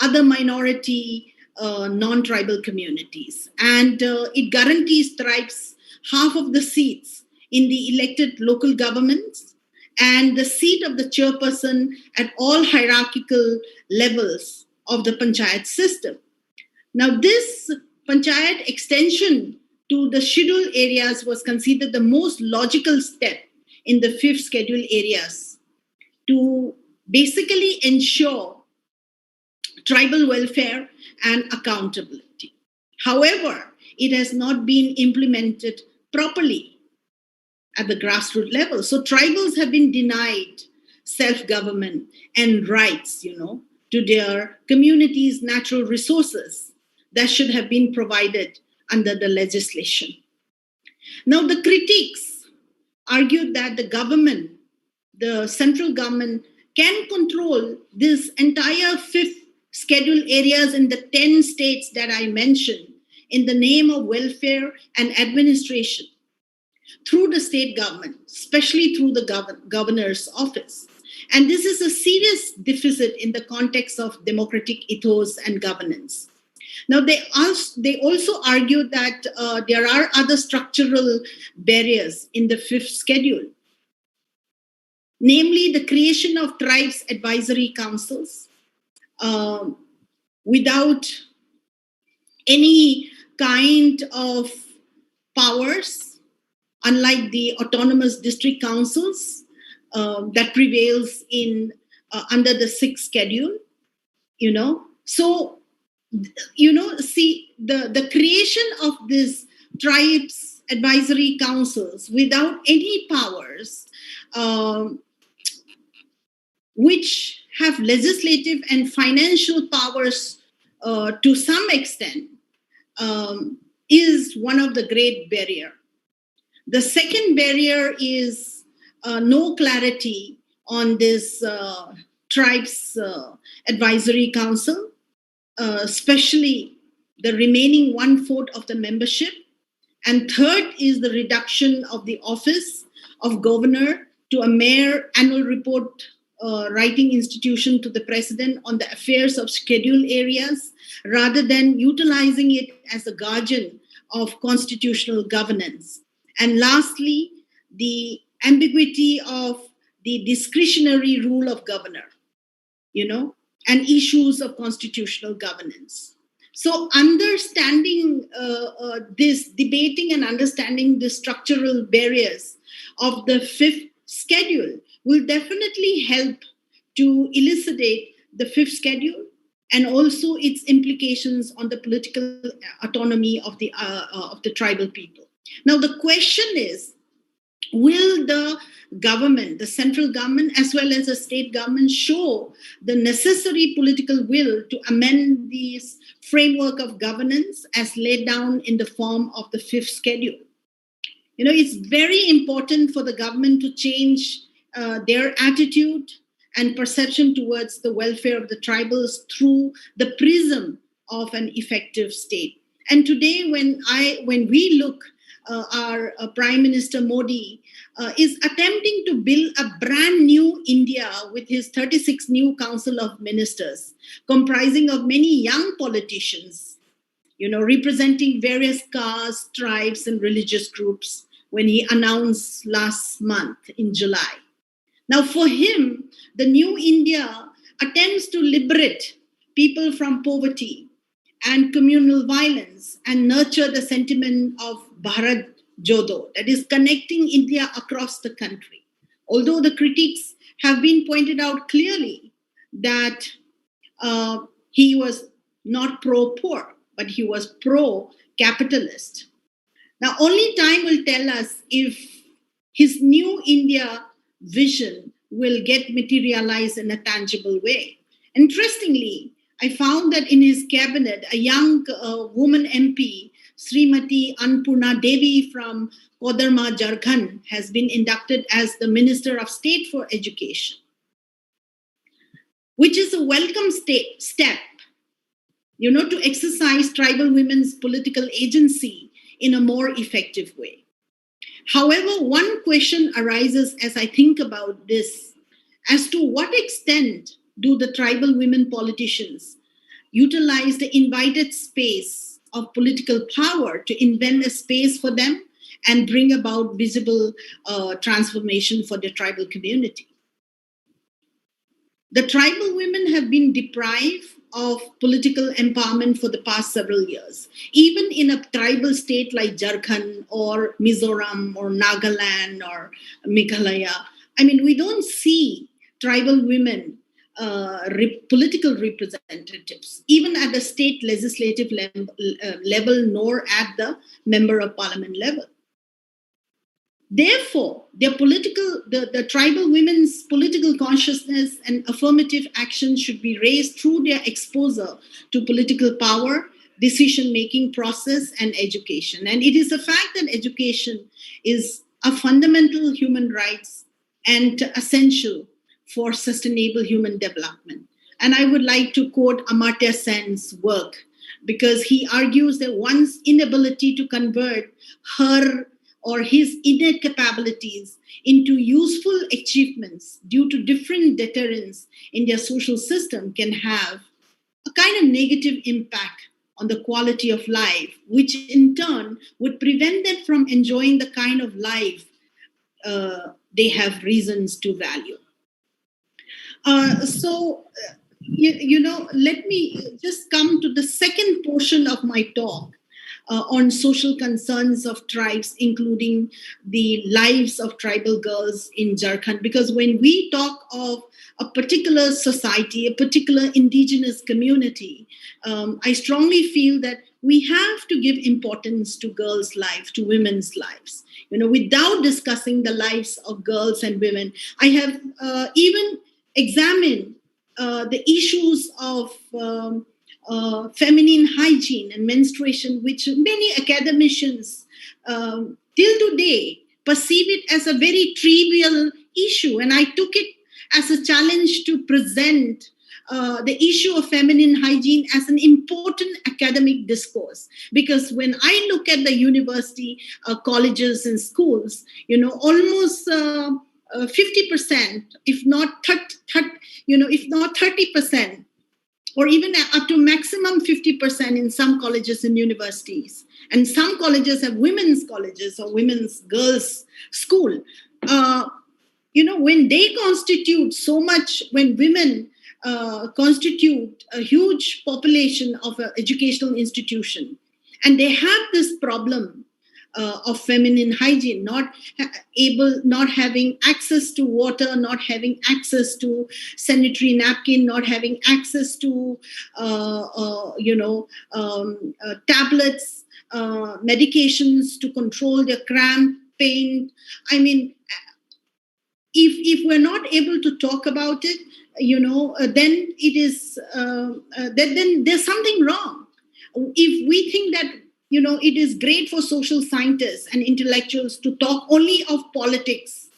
other minority non-tribal communities. And it guarantees tribes half of the seats in the elected local governments and the seat of the chairperson at all hierarchical levels of the panchayat system. Now, this panchayat extension to the schedule areas was considered the most logical step in the fifth schedule areas to basically ensure tribal welfare and accountability. However, it has not been implemented properly at the grassroots level. So tribals have been denied self-government and rights, to their communities' natural resources that should have been provided under the legislation. Now, the critics argued that the government, the central government, can control this entire fifth schedule areas in the 10 states that I mentioned in the name of welfare and administration through the state government, especially through the governor's office. And this is a serious deficit in the context of democratic ethos and governance. Now, they also argued that there are other structural barriers in the fifth schedule, namely the creation of tribes advisory councils without any kind of powers, unlike the autonomous district councils that prevails in under the sixth schedule, So, see, the creation of these tribes advisory councils without any powers, which have legislative and financial powers to some extent, is one of the great barriers. The second barrier is no clarity on this tribes advisory council, especially the remaining 1/4 of the membership. And third is the reduction of the office of governor to a mere annual report writing institution to the president on the affairs of scheduled areas, rather than utilizing it as a guardian of constitutional governance. And lastly, the ambiguity of the discretionary rule of governor, and issues of constitutional governance. So understanding this, debating and understanding the structural barriers of the 5th schedule will definitely help to elucidate the 5th schedule and also its implications on the political autonomy of the tribal people. Now, the question is, will the government, the central government, as well as the state government, show the necessary political will to amend this framework of governance as laid down in the form of the 5th schedule? It's very important for the government to change their attitude and perception towards the welfare of the tribals through the prism of an effective state. And today, when we look, our Prime Minister Modi is attempting to build a brand new India with his 36 new Council of Ministers, comprising of many young politicians, representing various castes, tribes, and religious groups, when he announced last month in July. Now, for him, the new India attempts to liberate people from poverty and communal violence and nurture the sentiment of Bharat Jodo, that is connecting India across the country. Although the critics have been pointed out clearly that he was not pro-poor, but he was pro-capitalist. Now, only time will tell us if his new India vision will get materialized in a tangible way. Interestingly, I found that in his cabinet, a young woman MP, Srimati Annapurna Devi from Kodarma, Jharkhand, has been inducted as the Minister of State for Education, which is a welcome step, to exercise tribal women's political agency in a more effective way. However, one question arises as I think about this, as to what extent do the tribal women politicians utilize the invited space of political power to invent a space for them and bring about visible transformation for the tribal community? The tribal women have been deprived of political empowerment for the past several years. Even in a tribal state like Jharkhand or Mizoram or Nagaland or Meghalaya, we don't see tribal women political representatives, even at the state legislative level, nor at the member of parliament level. Therefore, the tribal women's political consciousness and affirmative action should be raised through their exposure to political power, decision-making process, and education. And it is a fact that education is a fundamental human rights and essential for sustainable human development. And I would like to quote Amartya Sen's work, because he argues that one's inability to convert her or his innate capabilities into useful achievements due to different deterrents in their social system can have a kind of negative impact on the quality of life, which in turn would prevent them from enjoying the kind of life they have reasons to value. Let me just come to the second portion of my talk on social concerns of tribes, including the lives of tribal girls in Jharkhand. Because when we talk of a particular society, a particular indigenous community, I strongly feel that we have to give importance to girls' lives, to women's lives. Without discussing the lives of girls and women, I have even examined the issues of feminine hygiene and menstruation, which many academicians till today perceive it as a very trivial issue. And I took it as a challenge to present the issue of feminine hygiene as an important academic discourse. Because when I look at the university, colleges and schools, almost 50%, if not 30%, or even up to maximum 50% in some colleges and universities. And some colleges have women's colleges or women's girls' school. When they constitute so much, when women constitute a huge population of an educational institution, and they have this problem of feminine hygiene, not having access to water, not having access to sanitary napkin, not having access to tablets, medications to control their cramp, pain. I mean, if we're not able to talk about it, then it is then there's something wrong. If we think that it is great for social scientists and intellectuals to talk only of politics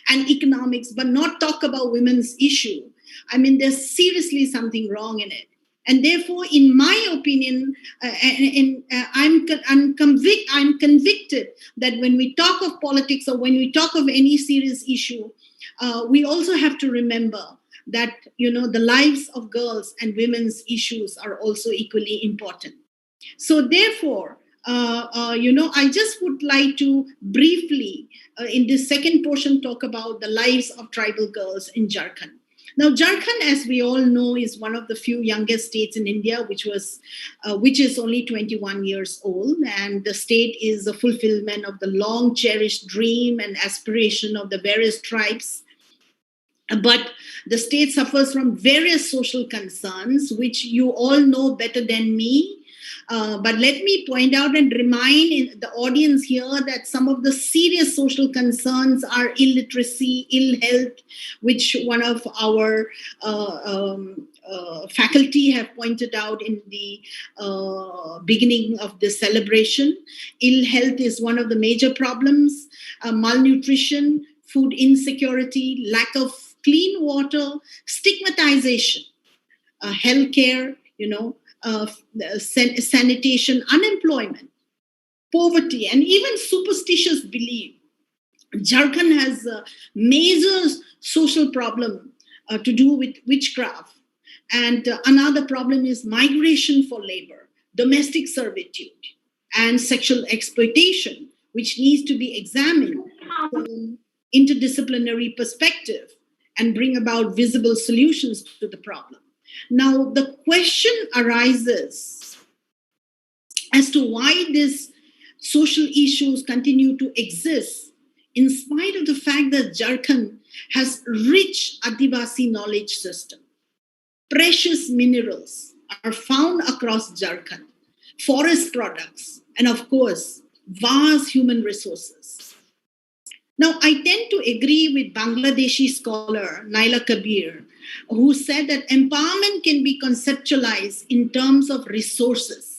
and economics, but not talk about women's issue, I mean, there's seriously something wrong in it. And therefore, in my opinion, I'm convicted that when we talk of politics or when we talk of any serious issue, we also have to remember that, the lives of girls and women's issues are also equally important. So therefore, I just would like to briefly, in this second portion, talk about the lives of tribal girls in Jharkhand. Now, Jharkhand, as we all know, is one of the few youngest states in India, which is only 21 years old. And the state is a fulfillment of the long cherished dream and aspiration of the various tribes. But the state suffers from various social concerns, which you all know better than me. But let me point out and remind the audience here that some of the serious social concerns are illiteracy, ill health, which one of our faculty have pointed out in the beginning of this celebration. Ill health is one of the major problems. Malnutrition, food insecurity, lack of clean water, stigmatization, healthcare, sanitation, unemployment, poverty, and even superstitious belief. Jharkhand has a major social problem to do with witchcraft. And another problem is migration for labor, domestic servitude, and sexual exploitation, which needs to be examined from interdisciplinary perspective and bring about visible solutions to the problem. Now, the question arises as to why these social issues continue to exist in spite of the fact that Jharkhand has rich Adivasi knowledge system. Precious minerals are found across Jharkhand, forest products, and of course, vast human resources. Now, I tend to agree with Bangladeshi scholar Naila Kabir, who said that empowerment can be conceptualized in terms of resources,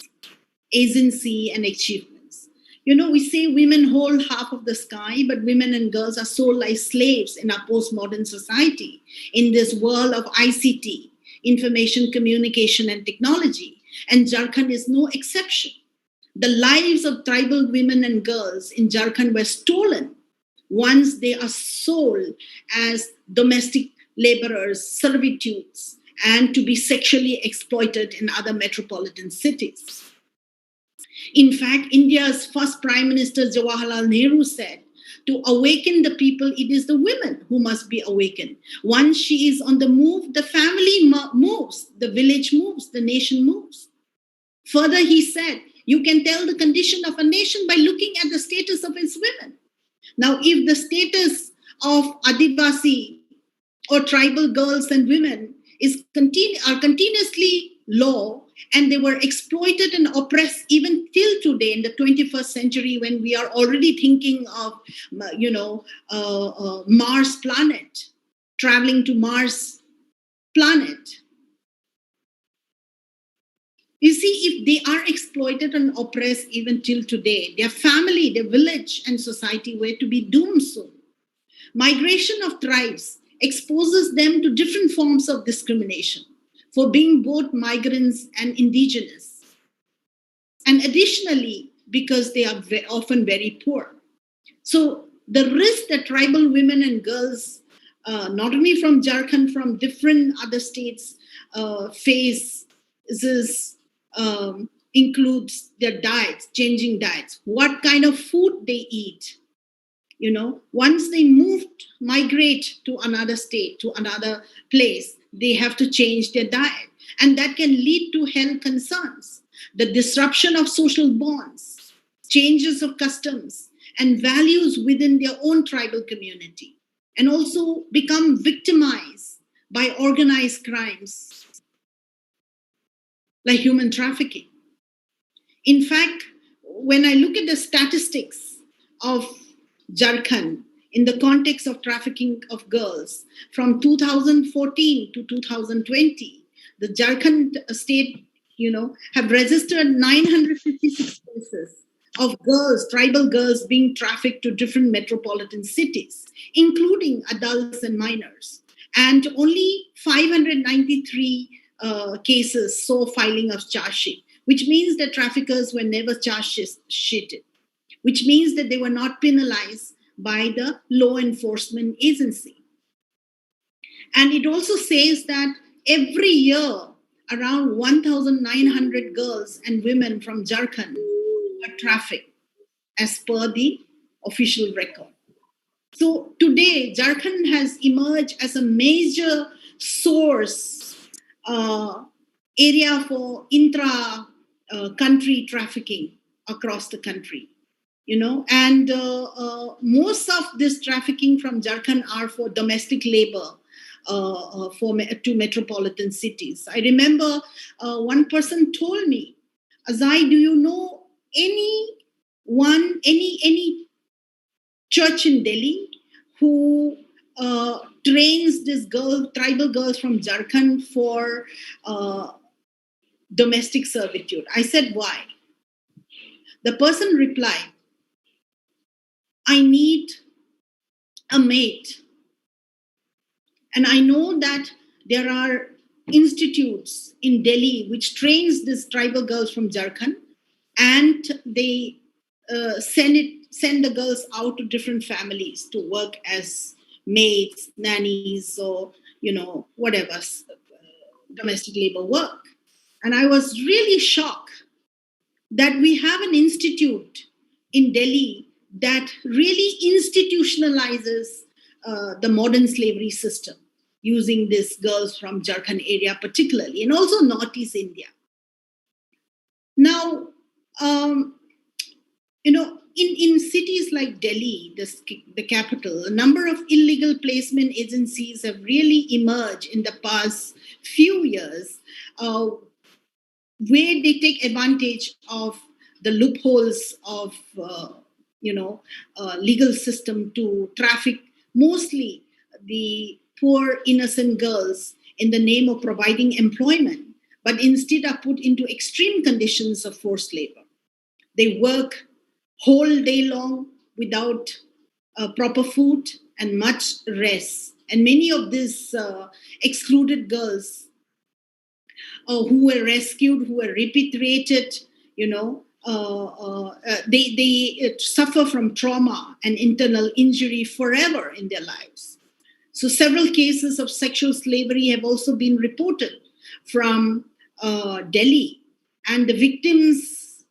agency, and achievements. We say women hold half of the sky, but women and girls are sold like slaves in our postmodern society, in this world of ICT, information, communication, and technology. And Jharkhand is no exception. The lives of tribal women and girls in Jharkhand were stolen once they are sold as domestic laborers, servitudes, and to be sexually exploited in other metropolitan cities. In fact, India's first Prime Minister Jawaharlal Nehru said, to awaken the people, it is the women who must be awakened. Once she is on the move, the family moves, the village moves, the nation moves. Further, he said, you can tell the condition of a nation by looking at the status of its women. Now, if the status of Adivasi or tribal girls and women are continuously low, and they were exploited and oppressed even till today in the 21st century, when we are already thinking of, Mars planet, traveling to Mars planet. You see, if they are exploited and oppressed even till today, their family, their village, and society were to be doomed soon. Migration of tribes exposes them to different forms of discrimination for being both migrants and indigenous. And additionally, because they are often very poor. So the risk that tribal women and girls, not only from Jharkhand, from different other states, face is includes their diets, changing diets, what kind of food they eat. Once they migrate to another state, to another place, they have to change their diet. And that can lead to health concerns, the disruption of social bonds, changes of customs and values within their own tribal community, and also become victimized by organized crimes like human trafficking. In fact, when I look at the statistics of Jharkhand in the context of trafficking of girls from 2014 to 2020, the Jharkhand state, have registered 956 cases of girls, tribal girls being trafficked to different metropolitan cities, including adults and minors. And only 593 cases saw filing of charge sheet, which means that traffickers were never charge sheeted, which means that they were not penalized by the law enforcement agency. And it also says that every year, around 1,900 girls and women from Jharkhand are trafficked, as per the official record. So today, Jharkhand has emerged as a major source area for intra-country trafficking across the country. And most of this trafficking from Jharkhand are for domestic labor to metropolitan cities. I remember one person told me, Azai, do you know any church in Delhi who trains these tribal girls from Jharkhand for domestic servitude? I said, why? The person replied, I need a mate. And I know that there are institutes in Delhi which trains these tribal girls from Jharkhand, and they send the girls out to different families to work as maids, nannies, or whatever domestic labor work. And I was really shocked that we have an institute in Delhi that really institutionalizes the modern slavery system, using these girls from Jharkhand area particularly, and also Northeast India. Now, in cities like Delhi, the capital, a number of illegal placement agencies have really emerged in the past few years, where they take advantage of the loopholes of legal system to traffic mostly the poor innocent girls in the name of providing employment, but instead are put into extreme conditions of forced labor. They work whole day long without proper food and much rest. And many of these excluded girls who were rescued, who were repatriated, they suffer from trauma and internal injury forever in their lives. So several cases of sexual slavery have also been reported from Delhi, and the victims,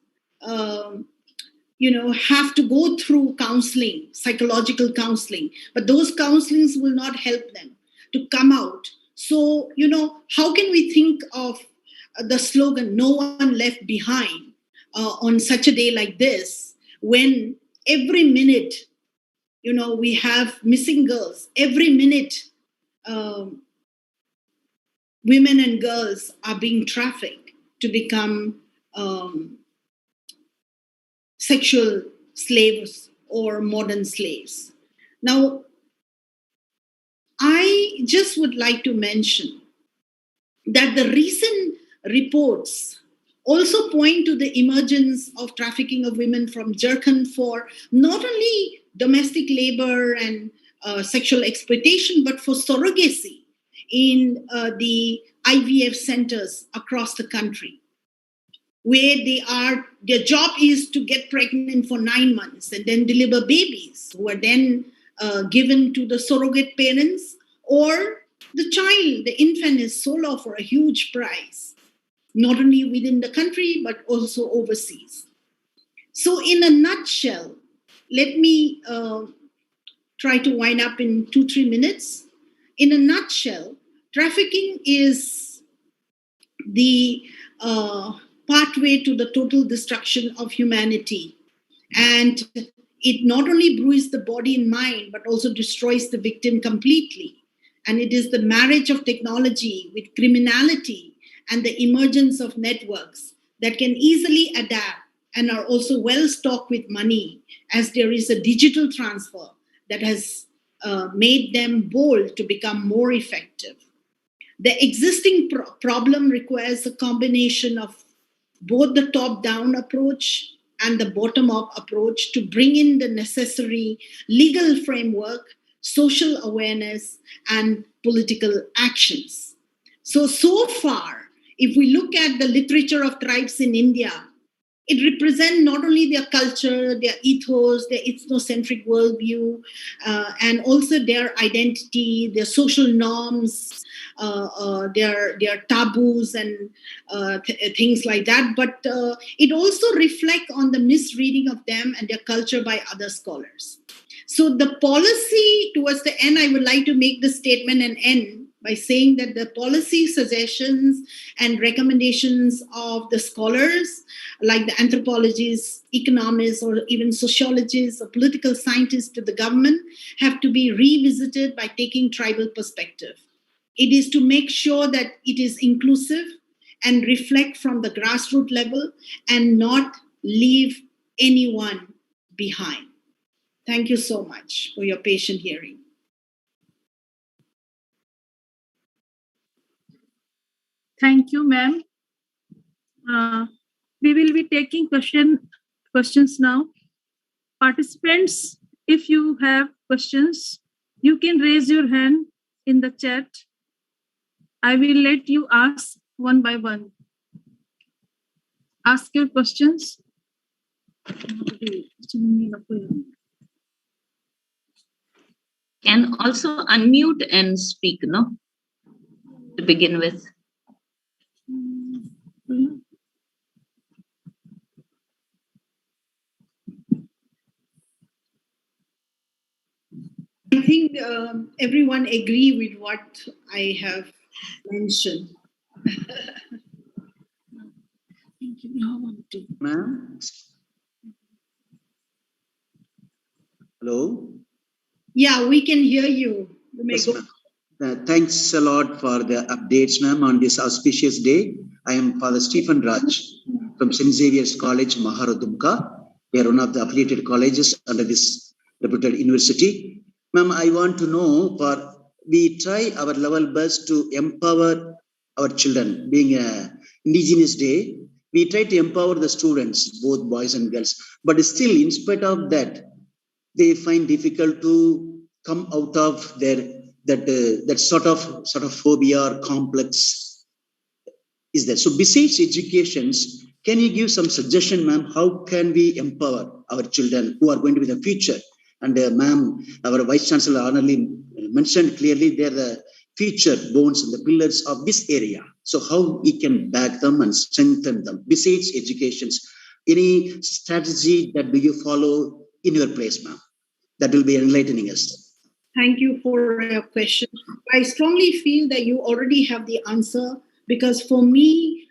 have to go through counseling, psychological counseling, but those counselings will not help them to come out. So, how can we think of the slogan, no one left behind, on such a day like this, when every minute, we have missing girls, every minute women and girls are being trafficked to become sexual slaves or modern slaves. Now, I just would like to mention that the recent reports also point to the emergence of trafficking of women from Jharkhand for not only domestic labor and sexual exploitation, but for surrogacy in the IVF centers across the country, where their job is to get pregnant for 9 months and then deliver babies who are then given to the surrogate parents, or the child, the infant, is sold off for a huge price, not only within the country, but also overseas. So in a nutshell, let me try to wind up in 2-3 minutes. In a nutshell, trafficking is the pathway to the total destruction of humanity. And it not only ruins the body and mind, but also destroys the victim completely. And it is the marriage of technology with criminality and the emergence of networks that can easily adapt and are also well stocked with money, as there is a digital transfer that has made them bold to become more effective. The existing problem requires a combination of both the top-down approach and the bottom-up approach to bring in the necessary legal framework, social awareness, and political actions. So far, if we look at the literature of tribes in India, it represents not only their culture, their ethos, their ethnocentric worldview, and also their identity, their social norms, their taboos and things like that. But it also reflects on the misreading of them and their culture by other scholars. So the policy towards the end, I would like to make the statement and end by saying that the policy suggestions and recommendations of the scholars, like the anthropologists, economists, or even sociologists or political scientists to the government, have to be revisited by taking tribal perspective. It is to make sure that it is inclusive and reflect from the grassroots level and not leave anyone behind. Thank you so much for your patient hearing. Thank you, ma'am. We will be taking questions now. Participants, if you have questions, you can raise your hand in the chat. I will let you ask one by one. Ask your questions. Can also unmute and speak, no? To begin with. I think everyone agree with what I have mentioned. Ma'am? Hello? Yeah, we can hear you. You may Yes, go. ma'am. Thanks a lot for the updates, ma'am, on this auspicious day. I am Father Stephen Raj from St. Xavier's College, Dumka. We are one of the affiliated colleges under this reputed university. Ma'am, I want to know, we try our level best to empower our children. Being an Indigenous Day, we try to empower the students, both boys and girls. But still, in spite of that, they find difficult to come out of that sort of phobia or complex is there. So besides educations, can you give some suggestion, ma'am? How can we empower our children who are going to be the future? And ma'am, our Vice Chancellor honorably mentioned clearly they're the future bones and the pillars of this area. So how we can back them and strengthen them besides educations? Any strategy that do you follow in your place, ma'am? That will be enlightening us. Thank you for your question. I strongly feel that you already have the answer, because for me,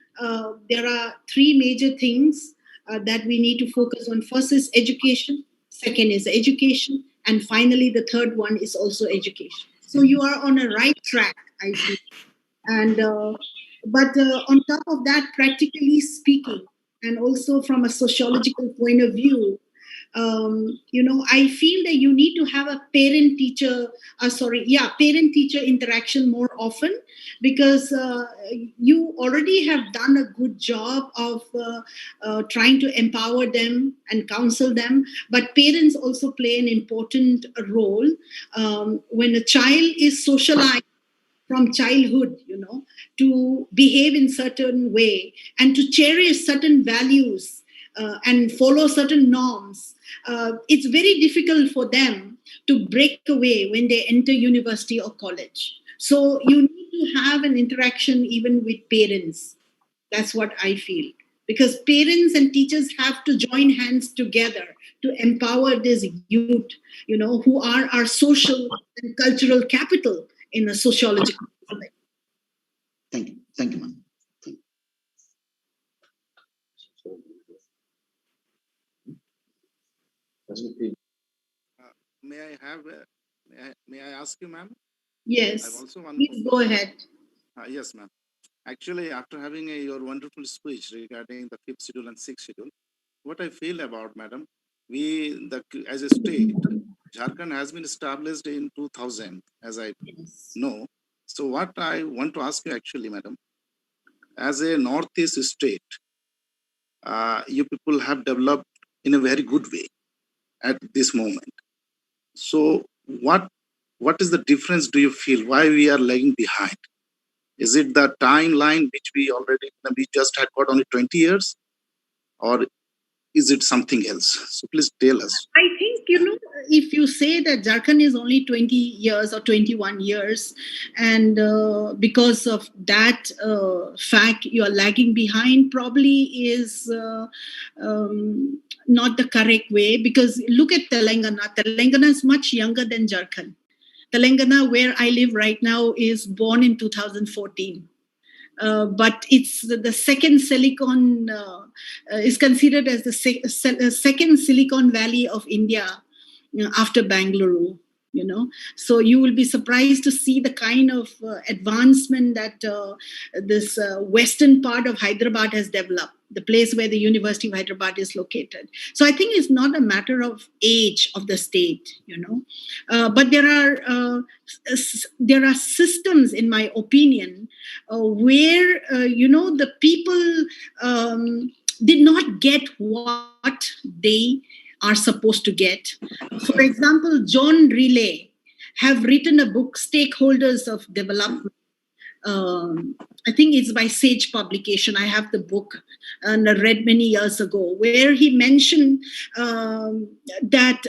there are three major things that we need to focus on. First is education, second is education, and finally the third one is also education. So you are on a right track, I feel. And but on top of that, practically speaking, and also from a sociological point of view, I feel that you need to have a parent-teacher interaction more often, because you already have done a good job of trying to empower them and counsel them. But parents also play an important role. When a child is socialized from childhood, to behave in certain way and to cherish certain values and follow certain norms, it's very difficult for them to break away when they enter university or college. So you need to have an interaction even with parents. That's what I feel. Because parents and teachers have to join hands together to empower this youth, who are our social and cultural capital in a sociological way. Thank you. Thank you, ma'am. May I have? May I ask you, ma'am? Yes. I've also Please go ahead. Yes, ma'am. Actually, after having your wonderful speech regarding the 5th schedule and 6th schedule, what I feel about, madam, as a state, Jharkhand has been established in 2000, as I know. So what I want to ask you actually, madam, as a Northeast state, you people have developed in a very good way at this moment. So what is the difference do you feel? Why we are lagging behind? Is it the timeline which we just had got only 20 years? Or is it something else? So please tell us. I think, if you say that Jharkhand is only 20 years or 21 years, and because of that fact you are lagging behind, probably is not the correct way. Because look at Telangana. Telangana is much younger than Jharkhand. Telangana, where I live right now, is born in 2014. But it's the second Silicon, is considered as the second Silicon Valley of India after Bangalore. So you will be surprised to see the kind of advancement that this western part of Hyderabad has developed, the place where the University of Hyderabad is located. So I think it's not a matter of age of the state, but there are systems, in my opinion, where the people did not get what they are supposed to get. For example, John Riley have written a book, Stakeholders of Development. I think it's by Sage Publication. I have the book and I read many years ago, where he mentioned that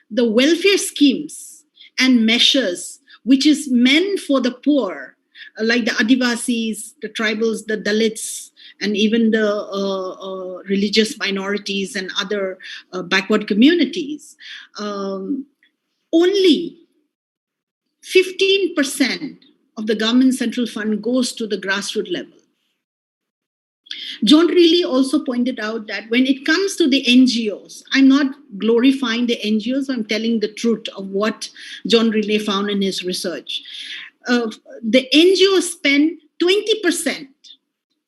the welfare schemes and measures which is meant for the poor, like the Adivasis, the tribals, the Dalits, and even the religious minorities and other backward communities, only 15% of the government central fund goes to the grassroots level. John Riley also pointed out that when it comes to the NGOs, I'm not glorifying the NGOs, I'm telling the truth of what John Riley found in his research. The NGOs spend 20%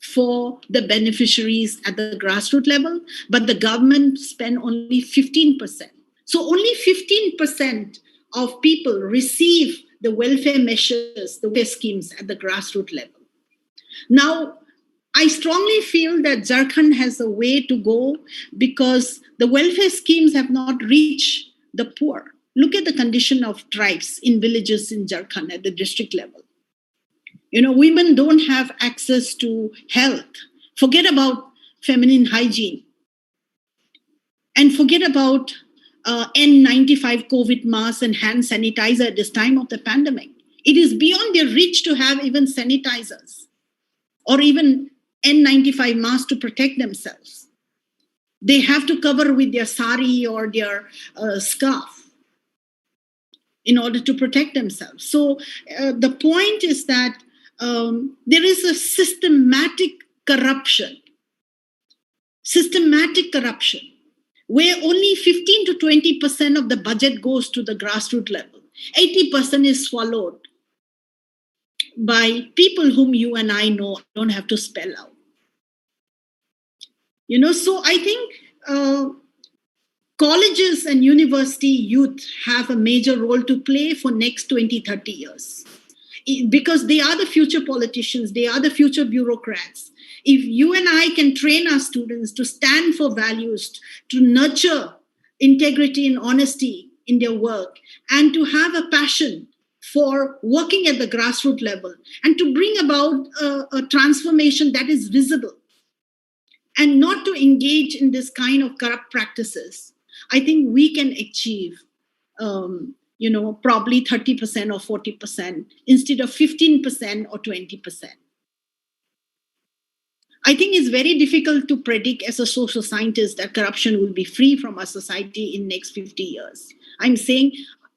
for the beneficiaries at the grassroots level, but the government spend only 15%. So only 15% of people receive the welfare measures, the welfare schemes at the grassroots level. Now, I strongly feel that Jharkhand has a way to go, because the welfare schemes have not reached the poor. Look at the condition of tribes in villages in Jharkhand at the district level. Women don't have access to health. Forget about feminine hygiene. And forget about N95 COVID masks and hand sanitizer at this time of the pandemic. It is beyond their reach to have even sanitizers or even N95 masks to protect themselves. They have to cover with their sari or their scarf in order to protect themselves. So the point is that there is a systematic corruption, where only 15 to 20% of the budget goes to the grassroots level. 80% is swallowed by people whom you and I know, don't have to spell out. So I think colleges and university youth have a major role to play for next 20, 30 years. Because they are the future politicians, they are the future bureaucrats. If you and I can train our students to stand for values, to nurture integrity and honesty in their work, and to have a passion for working at the grassroots level, and to bring about a transformation that is visible, and not to engage in this kind of corrupt practices, I think we can achieve probably 30% or 40% instead of 15% or 20%. I think it's very difficult to predict as a social scientist that corruption will be free from our society in next 50 years. I'm saying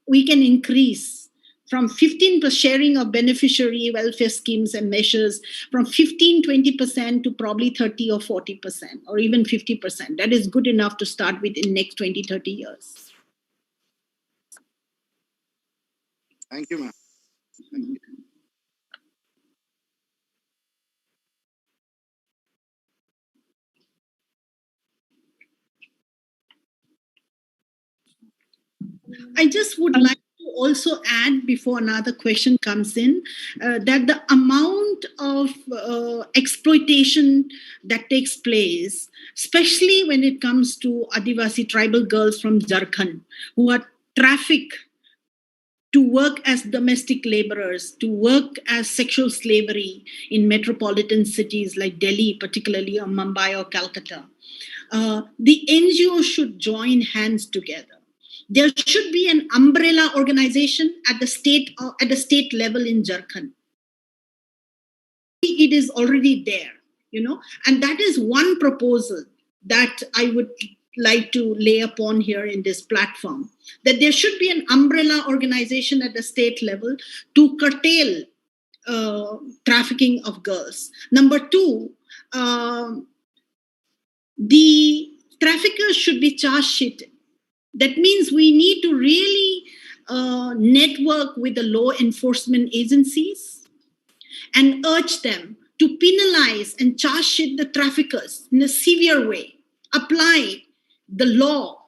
we can increase from 15% sharing of beneficiary welfare schemes and measures from 15-20% to probably 30 or 40% or even 50%. That is good enough to start with in next 20-30 years. Thank you, ma'am. Thank you. I just would like to also add, before another question comes in, that the amount of exploitation that takes place, especially when it comes to Adivasi tribal girls from Jharkhand, who are trafficked to work as domestic laborers, to work as sexual slavery in metropolitan cities like Delhi, particularly, or Mumbai or Calcutta. The NGO should join hands together. There should be an umbrella organization at the state level in Jharkhand. It is already there, and that is one proposal that I would like to lay upon here in this platform, that there should be an umbrella organization at the state level to curtail trafficking of girls. Number two, the traffickers should be charge sheeted. That means we need to really network with the law enforcement agencies and urge them to penalize and charge sheet the traffickers in a severe way. Apply the law.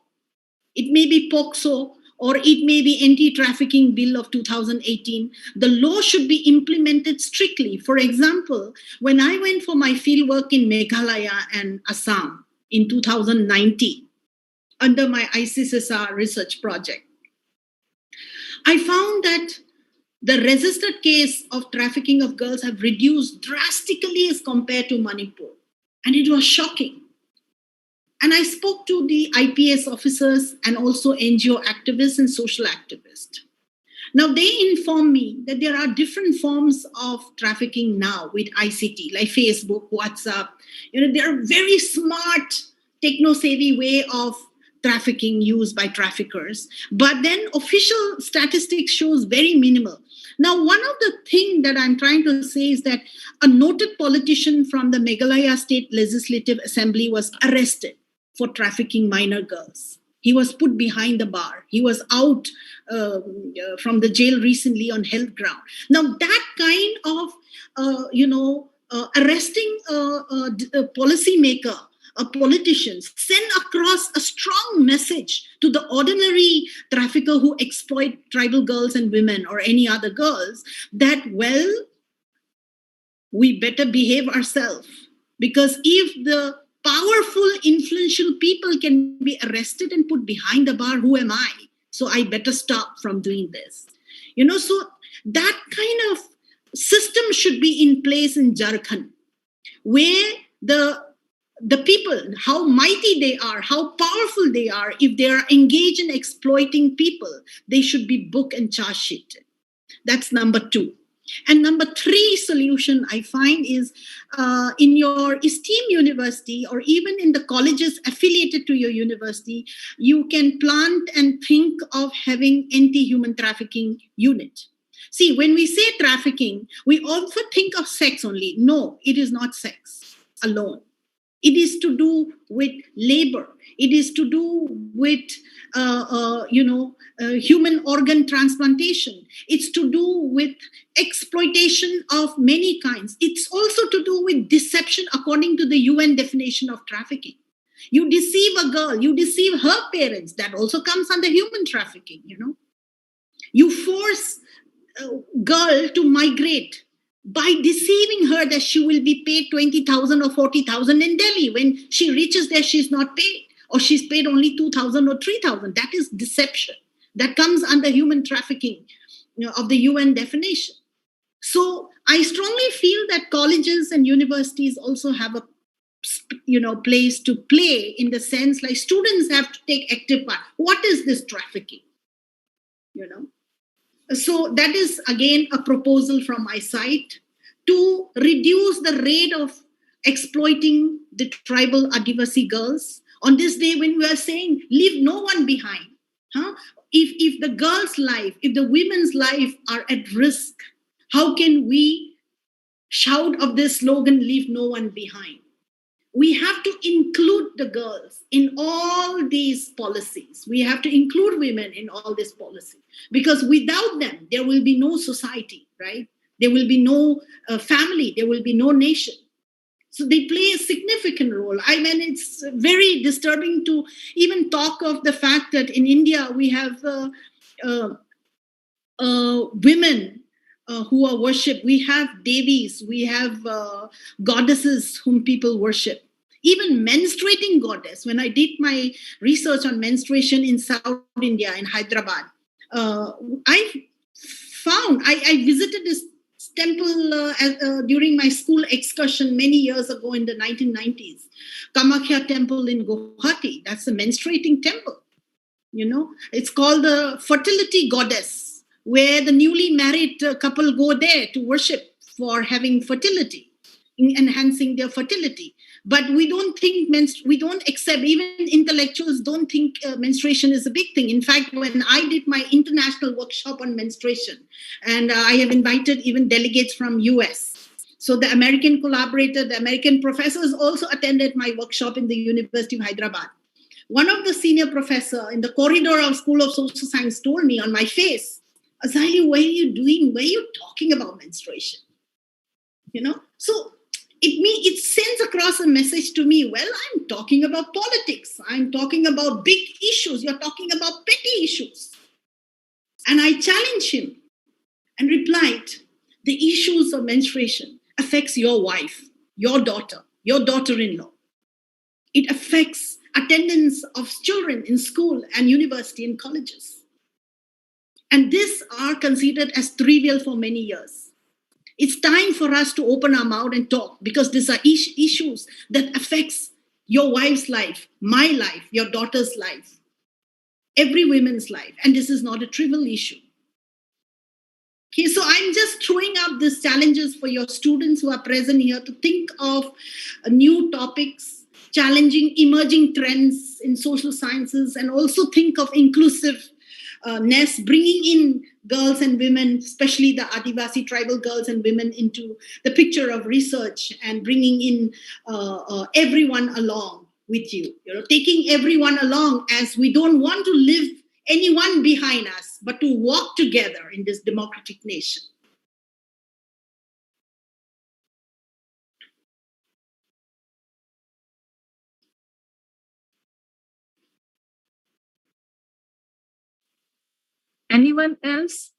It may be POCSO or it may be Anti-Trafficking Bill of 2018. The law should be implemented strictly. For example, when I went for my field work in Meghalaya and Assam in 2019, under my ICSSR research project, I found that the registered case of trafficking of girls have reduced drastically as compared to Manipur. And it was shocking. And I spoke to the IPS officers and also NGO activists and social activists. Now, they informed me that there are different forms of trafficking now with ICT, like Facebook, WhatsApp. There are very smart, techno-savvy way of trafficking used by traffickers. But then official statistics shows very minimal. Now, one of the things that I'm trying to say is that a noted politician from the Meghalaya State Legislative Assembly was arrested for trafficking minor girls. He was put behind the bar. He was out from the jail recently on health ground. Now, that kind of, arresting a policymaker, a politician, send across a strong message to the ordinary trafficker who exploit tribal girls and women or any other girls that, well, we better behave ourselves. Because if the powerful, influential people can be arrested and put behind the bar, who am I? So I better stop from doing this. So that kind of system should be in place in Jharkhand, where the people, how mighty they are, how powerful they are, if they are engaged in exploiting people, they should be booked and charge sheeted. That's number two. And number three solution I find is in your esteemed university or even in the colleges affiliated to your university, you can plant and think of having anti-human trafficking unit. See, when we say trafficking, we often think of sex only. No, it is not sex alone. It is to do with labor. It is to do with, human organ transplantation. It's to do with exploitation of many kinds. It's also to do with deception according to the UN definition of trafficking. You deceive a girl, you deceive her parents. That also comes under human trafficking, You force a girl to migrate by deceiving her that she will be paid 20,000 or 40,000 in Delhi. When she reaches there, she's not paid, or she's paid only 2,000 or 3,000. That is deception. That comes under human trafficking, of the UN definition. So I strongly feel that colleges and universities also have a place to play, in the sense like students have to take active part. What is this trafficking? So that is again a proposal from my side to reduce the rate of exploiting the tribal Adivasi girls. On this day when we are saying leave no one behind, if the girl's life, if the women's life are at risk, how can we shout of this slogan, leave no one behind? We have to include the girls in all these policies. We have to include women in all this policy, because without them, there will be no society, right? There will be no family, there will be no nation. So they play a significant role. I mean, it's very disturbing to even talk of the fact that in India, we have women who are worshipped. We have devis, we have goddesses whom people worship. Even menstruating goddess. When I did my research on menstruation in South India, in Hyderabad, I visited this temple during my school excursion many years ago in the 1990s. Kamakhya temple in Guwahati. That's a menstruating temple. It's called the fertility goddess, where the newly married couple go there to worship for having fertility, enhancing their fertility. But we don't think, we don't accept, even intellectuals don't think menstruation is a big thing. In fact, when I did my international workshop on menstruation, and I have invited even delegates from US. So the American collaborator, the American professors also attended my workshop in the University of Hyderabad. One of the senior professor in the corridor of School of Social Science told me on my face, Azali, what are you doing? Why are you talking about menstruation? So it sends across a message to me, well, I'm talking about politics. I'm talking about big issues. You're talking about petty issues. And I challenged him and replied, the issues of menstruation affects your wife, your daughter-in-law. It affects attendance of children in school and university and colleges. And these are considered as trivial for many years. It's time for us to open our mouth and talk, because these are issues that affects your wife's life, my life, your daughter's life, every woman's life. And this is not a trivial issue. Okay, so I'm just throwing up these challenges for your students who are present here to think of new topics, challenging emerging trends in social sciences, and also think of inclusiveness, bringing in girls and women, especially the Adivasi tribal girls and women, into the picture of research, and bringing in everyone along with you. Taking everyone along, as we don't want to leave anyone behind us, but to walk together in this democratic nation. Anyone else?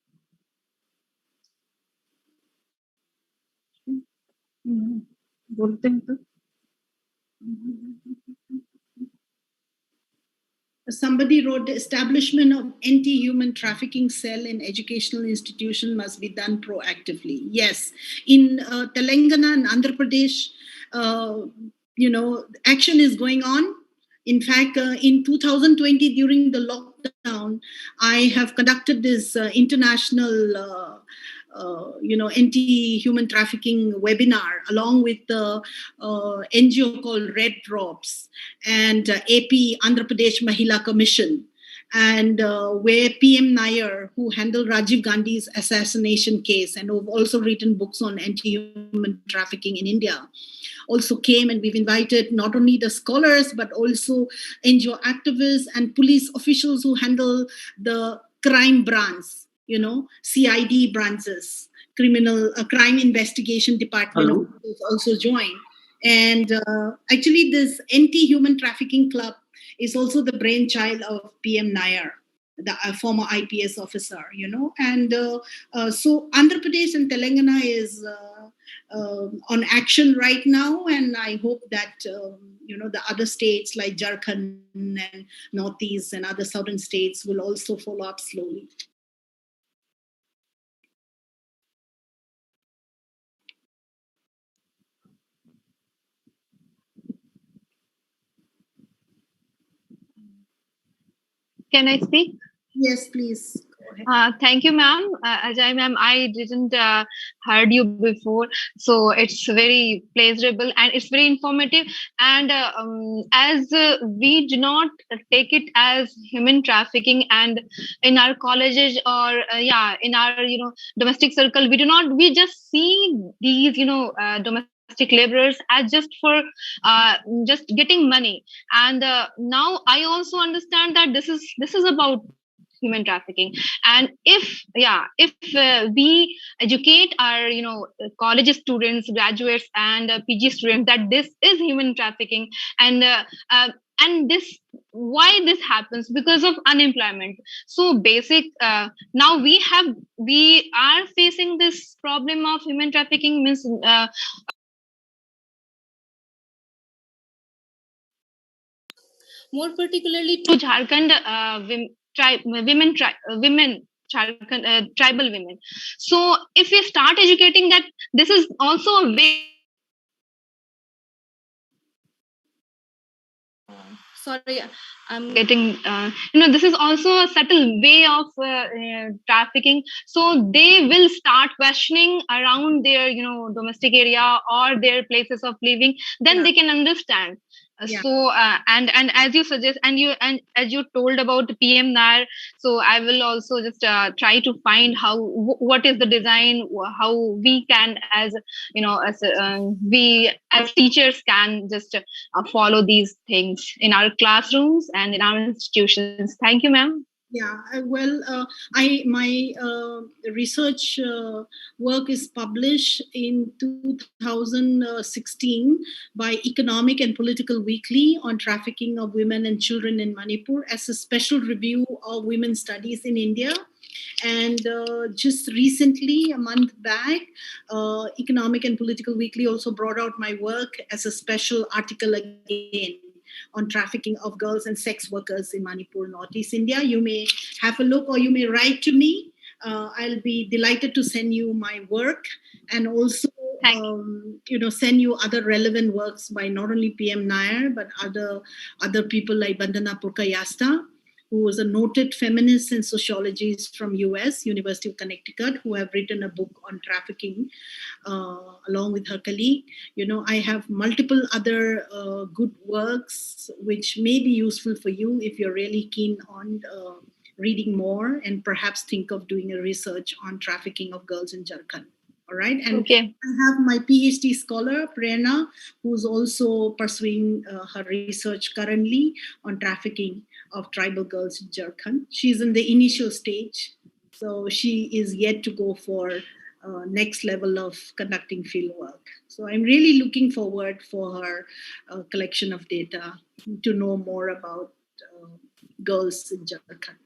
Somebody wrote, the establishment of anti-human trafficking cell in educational institution must be done proactively. Yes, in Telangana and Andhra Pradesh, action is going on. In fact, in 2020, during the lockdown, I have conducted this international anti-human trafficking webinar along with the NGO called Red Drops and AP Andhra Pradesh Mahila Commission, and where PM Nair, who handled Rajiv Gandhi's assassination case and who've also written books on anti-human trafficking in India, also came, and we've invited not only the scholars but also NGO activists and police officials who handle the crime branch, CID branches, crime investigation department also joined. And actually, this Anti-Human Trafficking Club is also the brainchild of PM Nair, the former IPS officer, you know. And so Andhra Pradesh and Telangana is on action right now, and I hope that you know, the other states like Jharkhand and Northeast and other southern states will also follow up slowly. Can I speak? Yes, please. Go ahead. Thank you, ma'am. Ajay, ma'am, I didn't heard you before, so it's very pleasurable and it's very informative. And as we do not take it as human trafficking, and in our colleges or in our domestic circle, we just see these domestic laborers as just for just getting money. And now I also understand that this is about human trafficking. And if we educate our college students, graduates, and PG students that this is human trafficking, and this, why this happens, because of unemployment. So basic now we are facing this problem of human trafficking, means more particularly to Jharkhand women Jharkhand, tribal women. So if we start educating that this is also a way, sorry, I'm getting this is also a subtle way of trafficking. So they will start questioning around their domestic area or their places of living, then they can understand. So and as you suggest, and as you told about PM Nair, so I will also just try to find what is the design, how we can, as we as teachers can just follow these things in our classrooms and in our institutions. Thank you, ma'am. Yeah, well, my research work is published in 2016 by Economic and Political Weekly on trafficking of women and children in Manipur as a special review of women's studies in India. And just recently, a month back, Economic and Political Weekly also brought out my work as a special article again on trafficking of girls and sex workers in Manipur, Northeast India. You may have a look, or you may write to me. I'll be delighted to send you my work, and also send you other relevant works by not only PM Nair, but other people like Vandana Purkayastha, who was a noted feminist and sociologist from US, University of Connecticut, who have written a book on trafficking along with her colleague. I have multiple other good works which may be useful for you if you're really keen on reading more and perhaps think of doing a research on trafficking of girls in Jharkhand. All right. And I have my PhD scholar, Prerna, who's also pursuing her research currently on trafficking of tribal girls in Jharkhand. She's in the initial stage, so she is yet to go for next level of conducting field work. So I'm really looking forward for her collection of data to know more about girls in Jharkhand.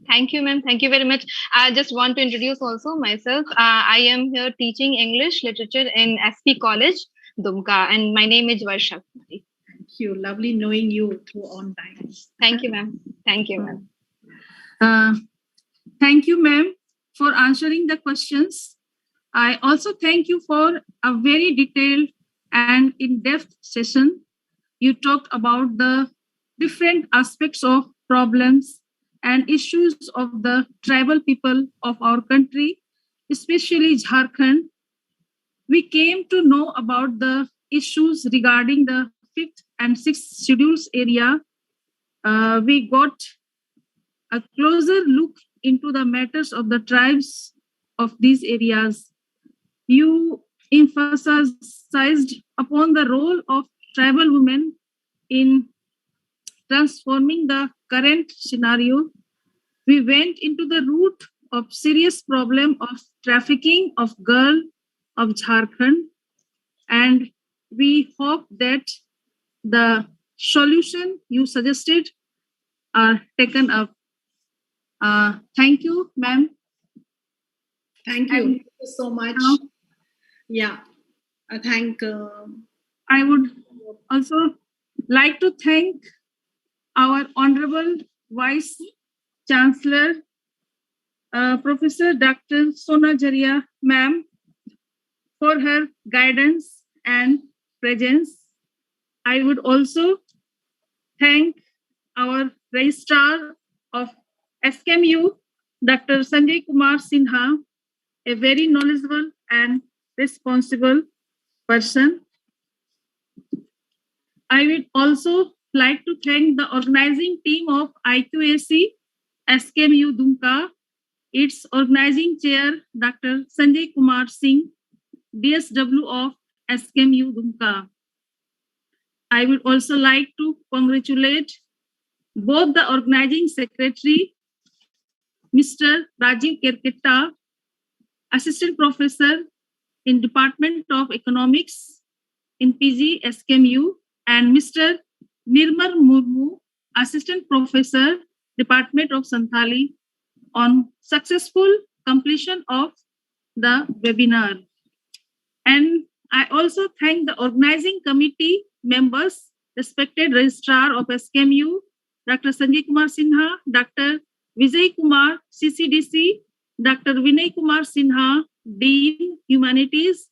Thank you, ma'am. Thank you very much. I just want to introduce also myself. I am here teaching English literature in SP College, Dumka, and my name is Varsha. Thank you. Lovely knowing you through online. Thank you, ma'am. Thank you, ma'am. Thank you, ma'am, for answering the questions. I also thank you for a very detailed and in-depth session. You talked about the different aspects of problems and issues of the tribal people of our country, especially Jharkhand. We came to know about the issues regarding the 5th and 6th schedules area. We got a closer look into the matters of the tribes of these areas. You emphasized upon the role of tribal women in transforming the current scenario. We went into the root of serious problem of trafficking of girls of Jharkhand, and we hope that the solution you suggested are taken up. Thank you, ma'am. Thank you. Thank you so much. Yeah, I thank. I would also like to thank our Honorable Vice Chancellor, Professor Dr. Sona Jaria, ma'am, for her guidance and presence. I would also thank our Registrar of SKMU, Dr. Sanjay Kumar Sinha, a very knowledgeable and responsible person. I would also like to thank the organizing team of IQAC SKMU Dumka, its organizing chair, Dr. Sanjay Kumar Singh, DSW of SKMU Dumka. I would also like to congratulate both the organizing secretary, Mr. Rajiv Kerketta, Assistant Professor in Department of Economics in PG SKMU, and Mr. Murmu, Assistant Professor, Department of Santhali, on successful completion of the webinar. And I also thank the organizing committee members, respected Registrar of SKMU, Dr. Sanjay Kumar Sinha, Dr. Vijay Kumar, CCDC, Dr. Vinay Kumar Sinha, Dean Humanities,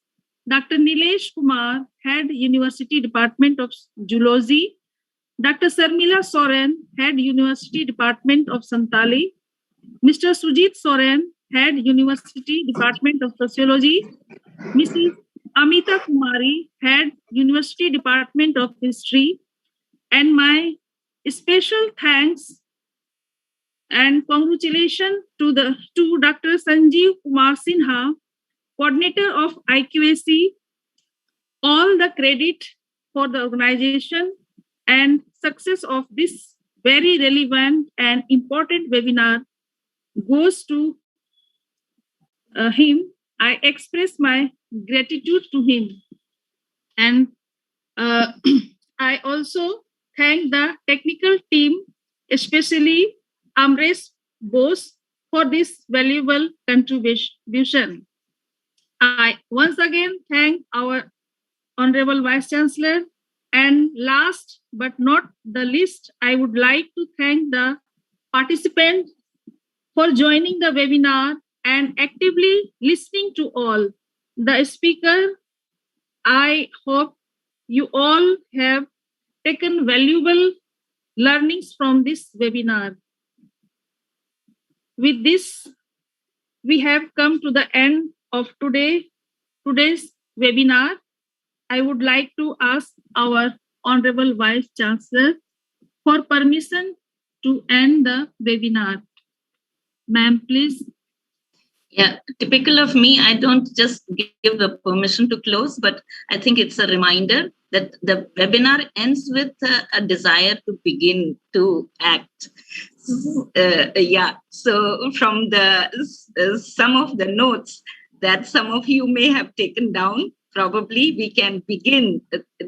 Dr. Nilesh Kumar, Head University Department of Zoology, Dr. Sarmila Soren, Head University Department of Santali, Mr. Sujit Soren, Head University Department of Sociology, Mrs. Amita Kumari, Head University Department of History, and my special thanks and congratulations to Dr. Sanjeev Kumar Sinha, coordinator of IQAC. All the credit for the organization and success of this very relevant and important webinar goes to him. I express my gratitude to him. And I also thank the technical team, especially Amresh Bose, for this valuable contribution. I once again thank our Honorable Vice Chancellor. And last but not the least, I would like to thank the participants for joining the webinar and actively listening to all. The speaker, I hope you all have taken valuable learnings from this webinar. With this, we have come to the end of today's webinar. I would like to ask our Honorable Vice Chancellor for permission to end the webinar. Ma'am, please. Yeah, typical of me, I don't just give the permission to close, but I think it's a reminder that the webinar ends with a desire to begin to act. So from some of the notes that some of you may have taken down, probably we can begin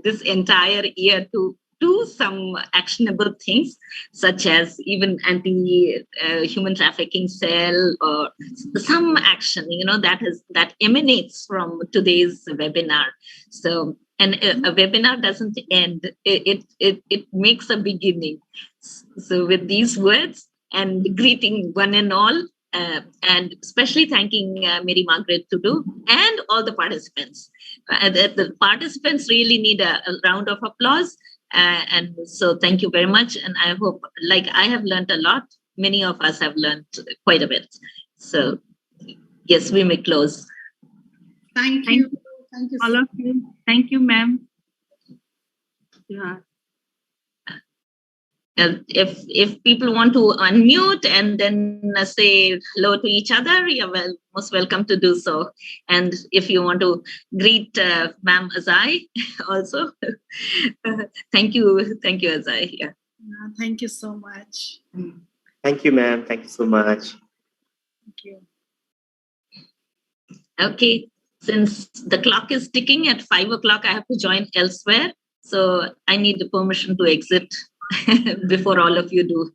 this entire year to do some actionable things, such as even anti-human trafficking cell or some action, that emanates from today's webinar. So, and a webinar doesn't end; it makes a beginning. So, with these words and greeting one and all, and especially thanking Mary Margaret Tudu and all the participants. The participants really need a round of applause. And so thank you very much. And I hope, like I have learned a lot, many of us have learned quite a bit. So yes, we may close. Thank you. Thank you. All of you. Thank you, ma'am. Yeah. If people want to unmute and then say hello to each other, you're most welcome to do so. And if you want to greet Ma'am Azai also, thank you, Azai. Yeah. Thank you so much. Thank you, ma'am. Thank you so much. Thank you. Okay. since the clock is ticking at 5 o'clock, I have to join elsewhere. So I need the permission to exit before all of you do.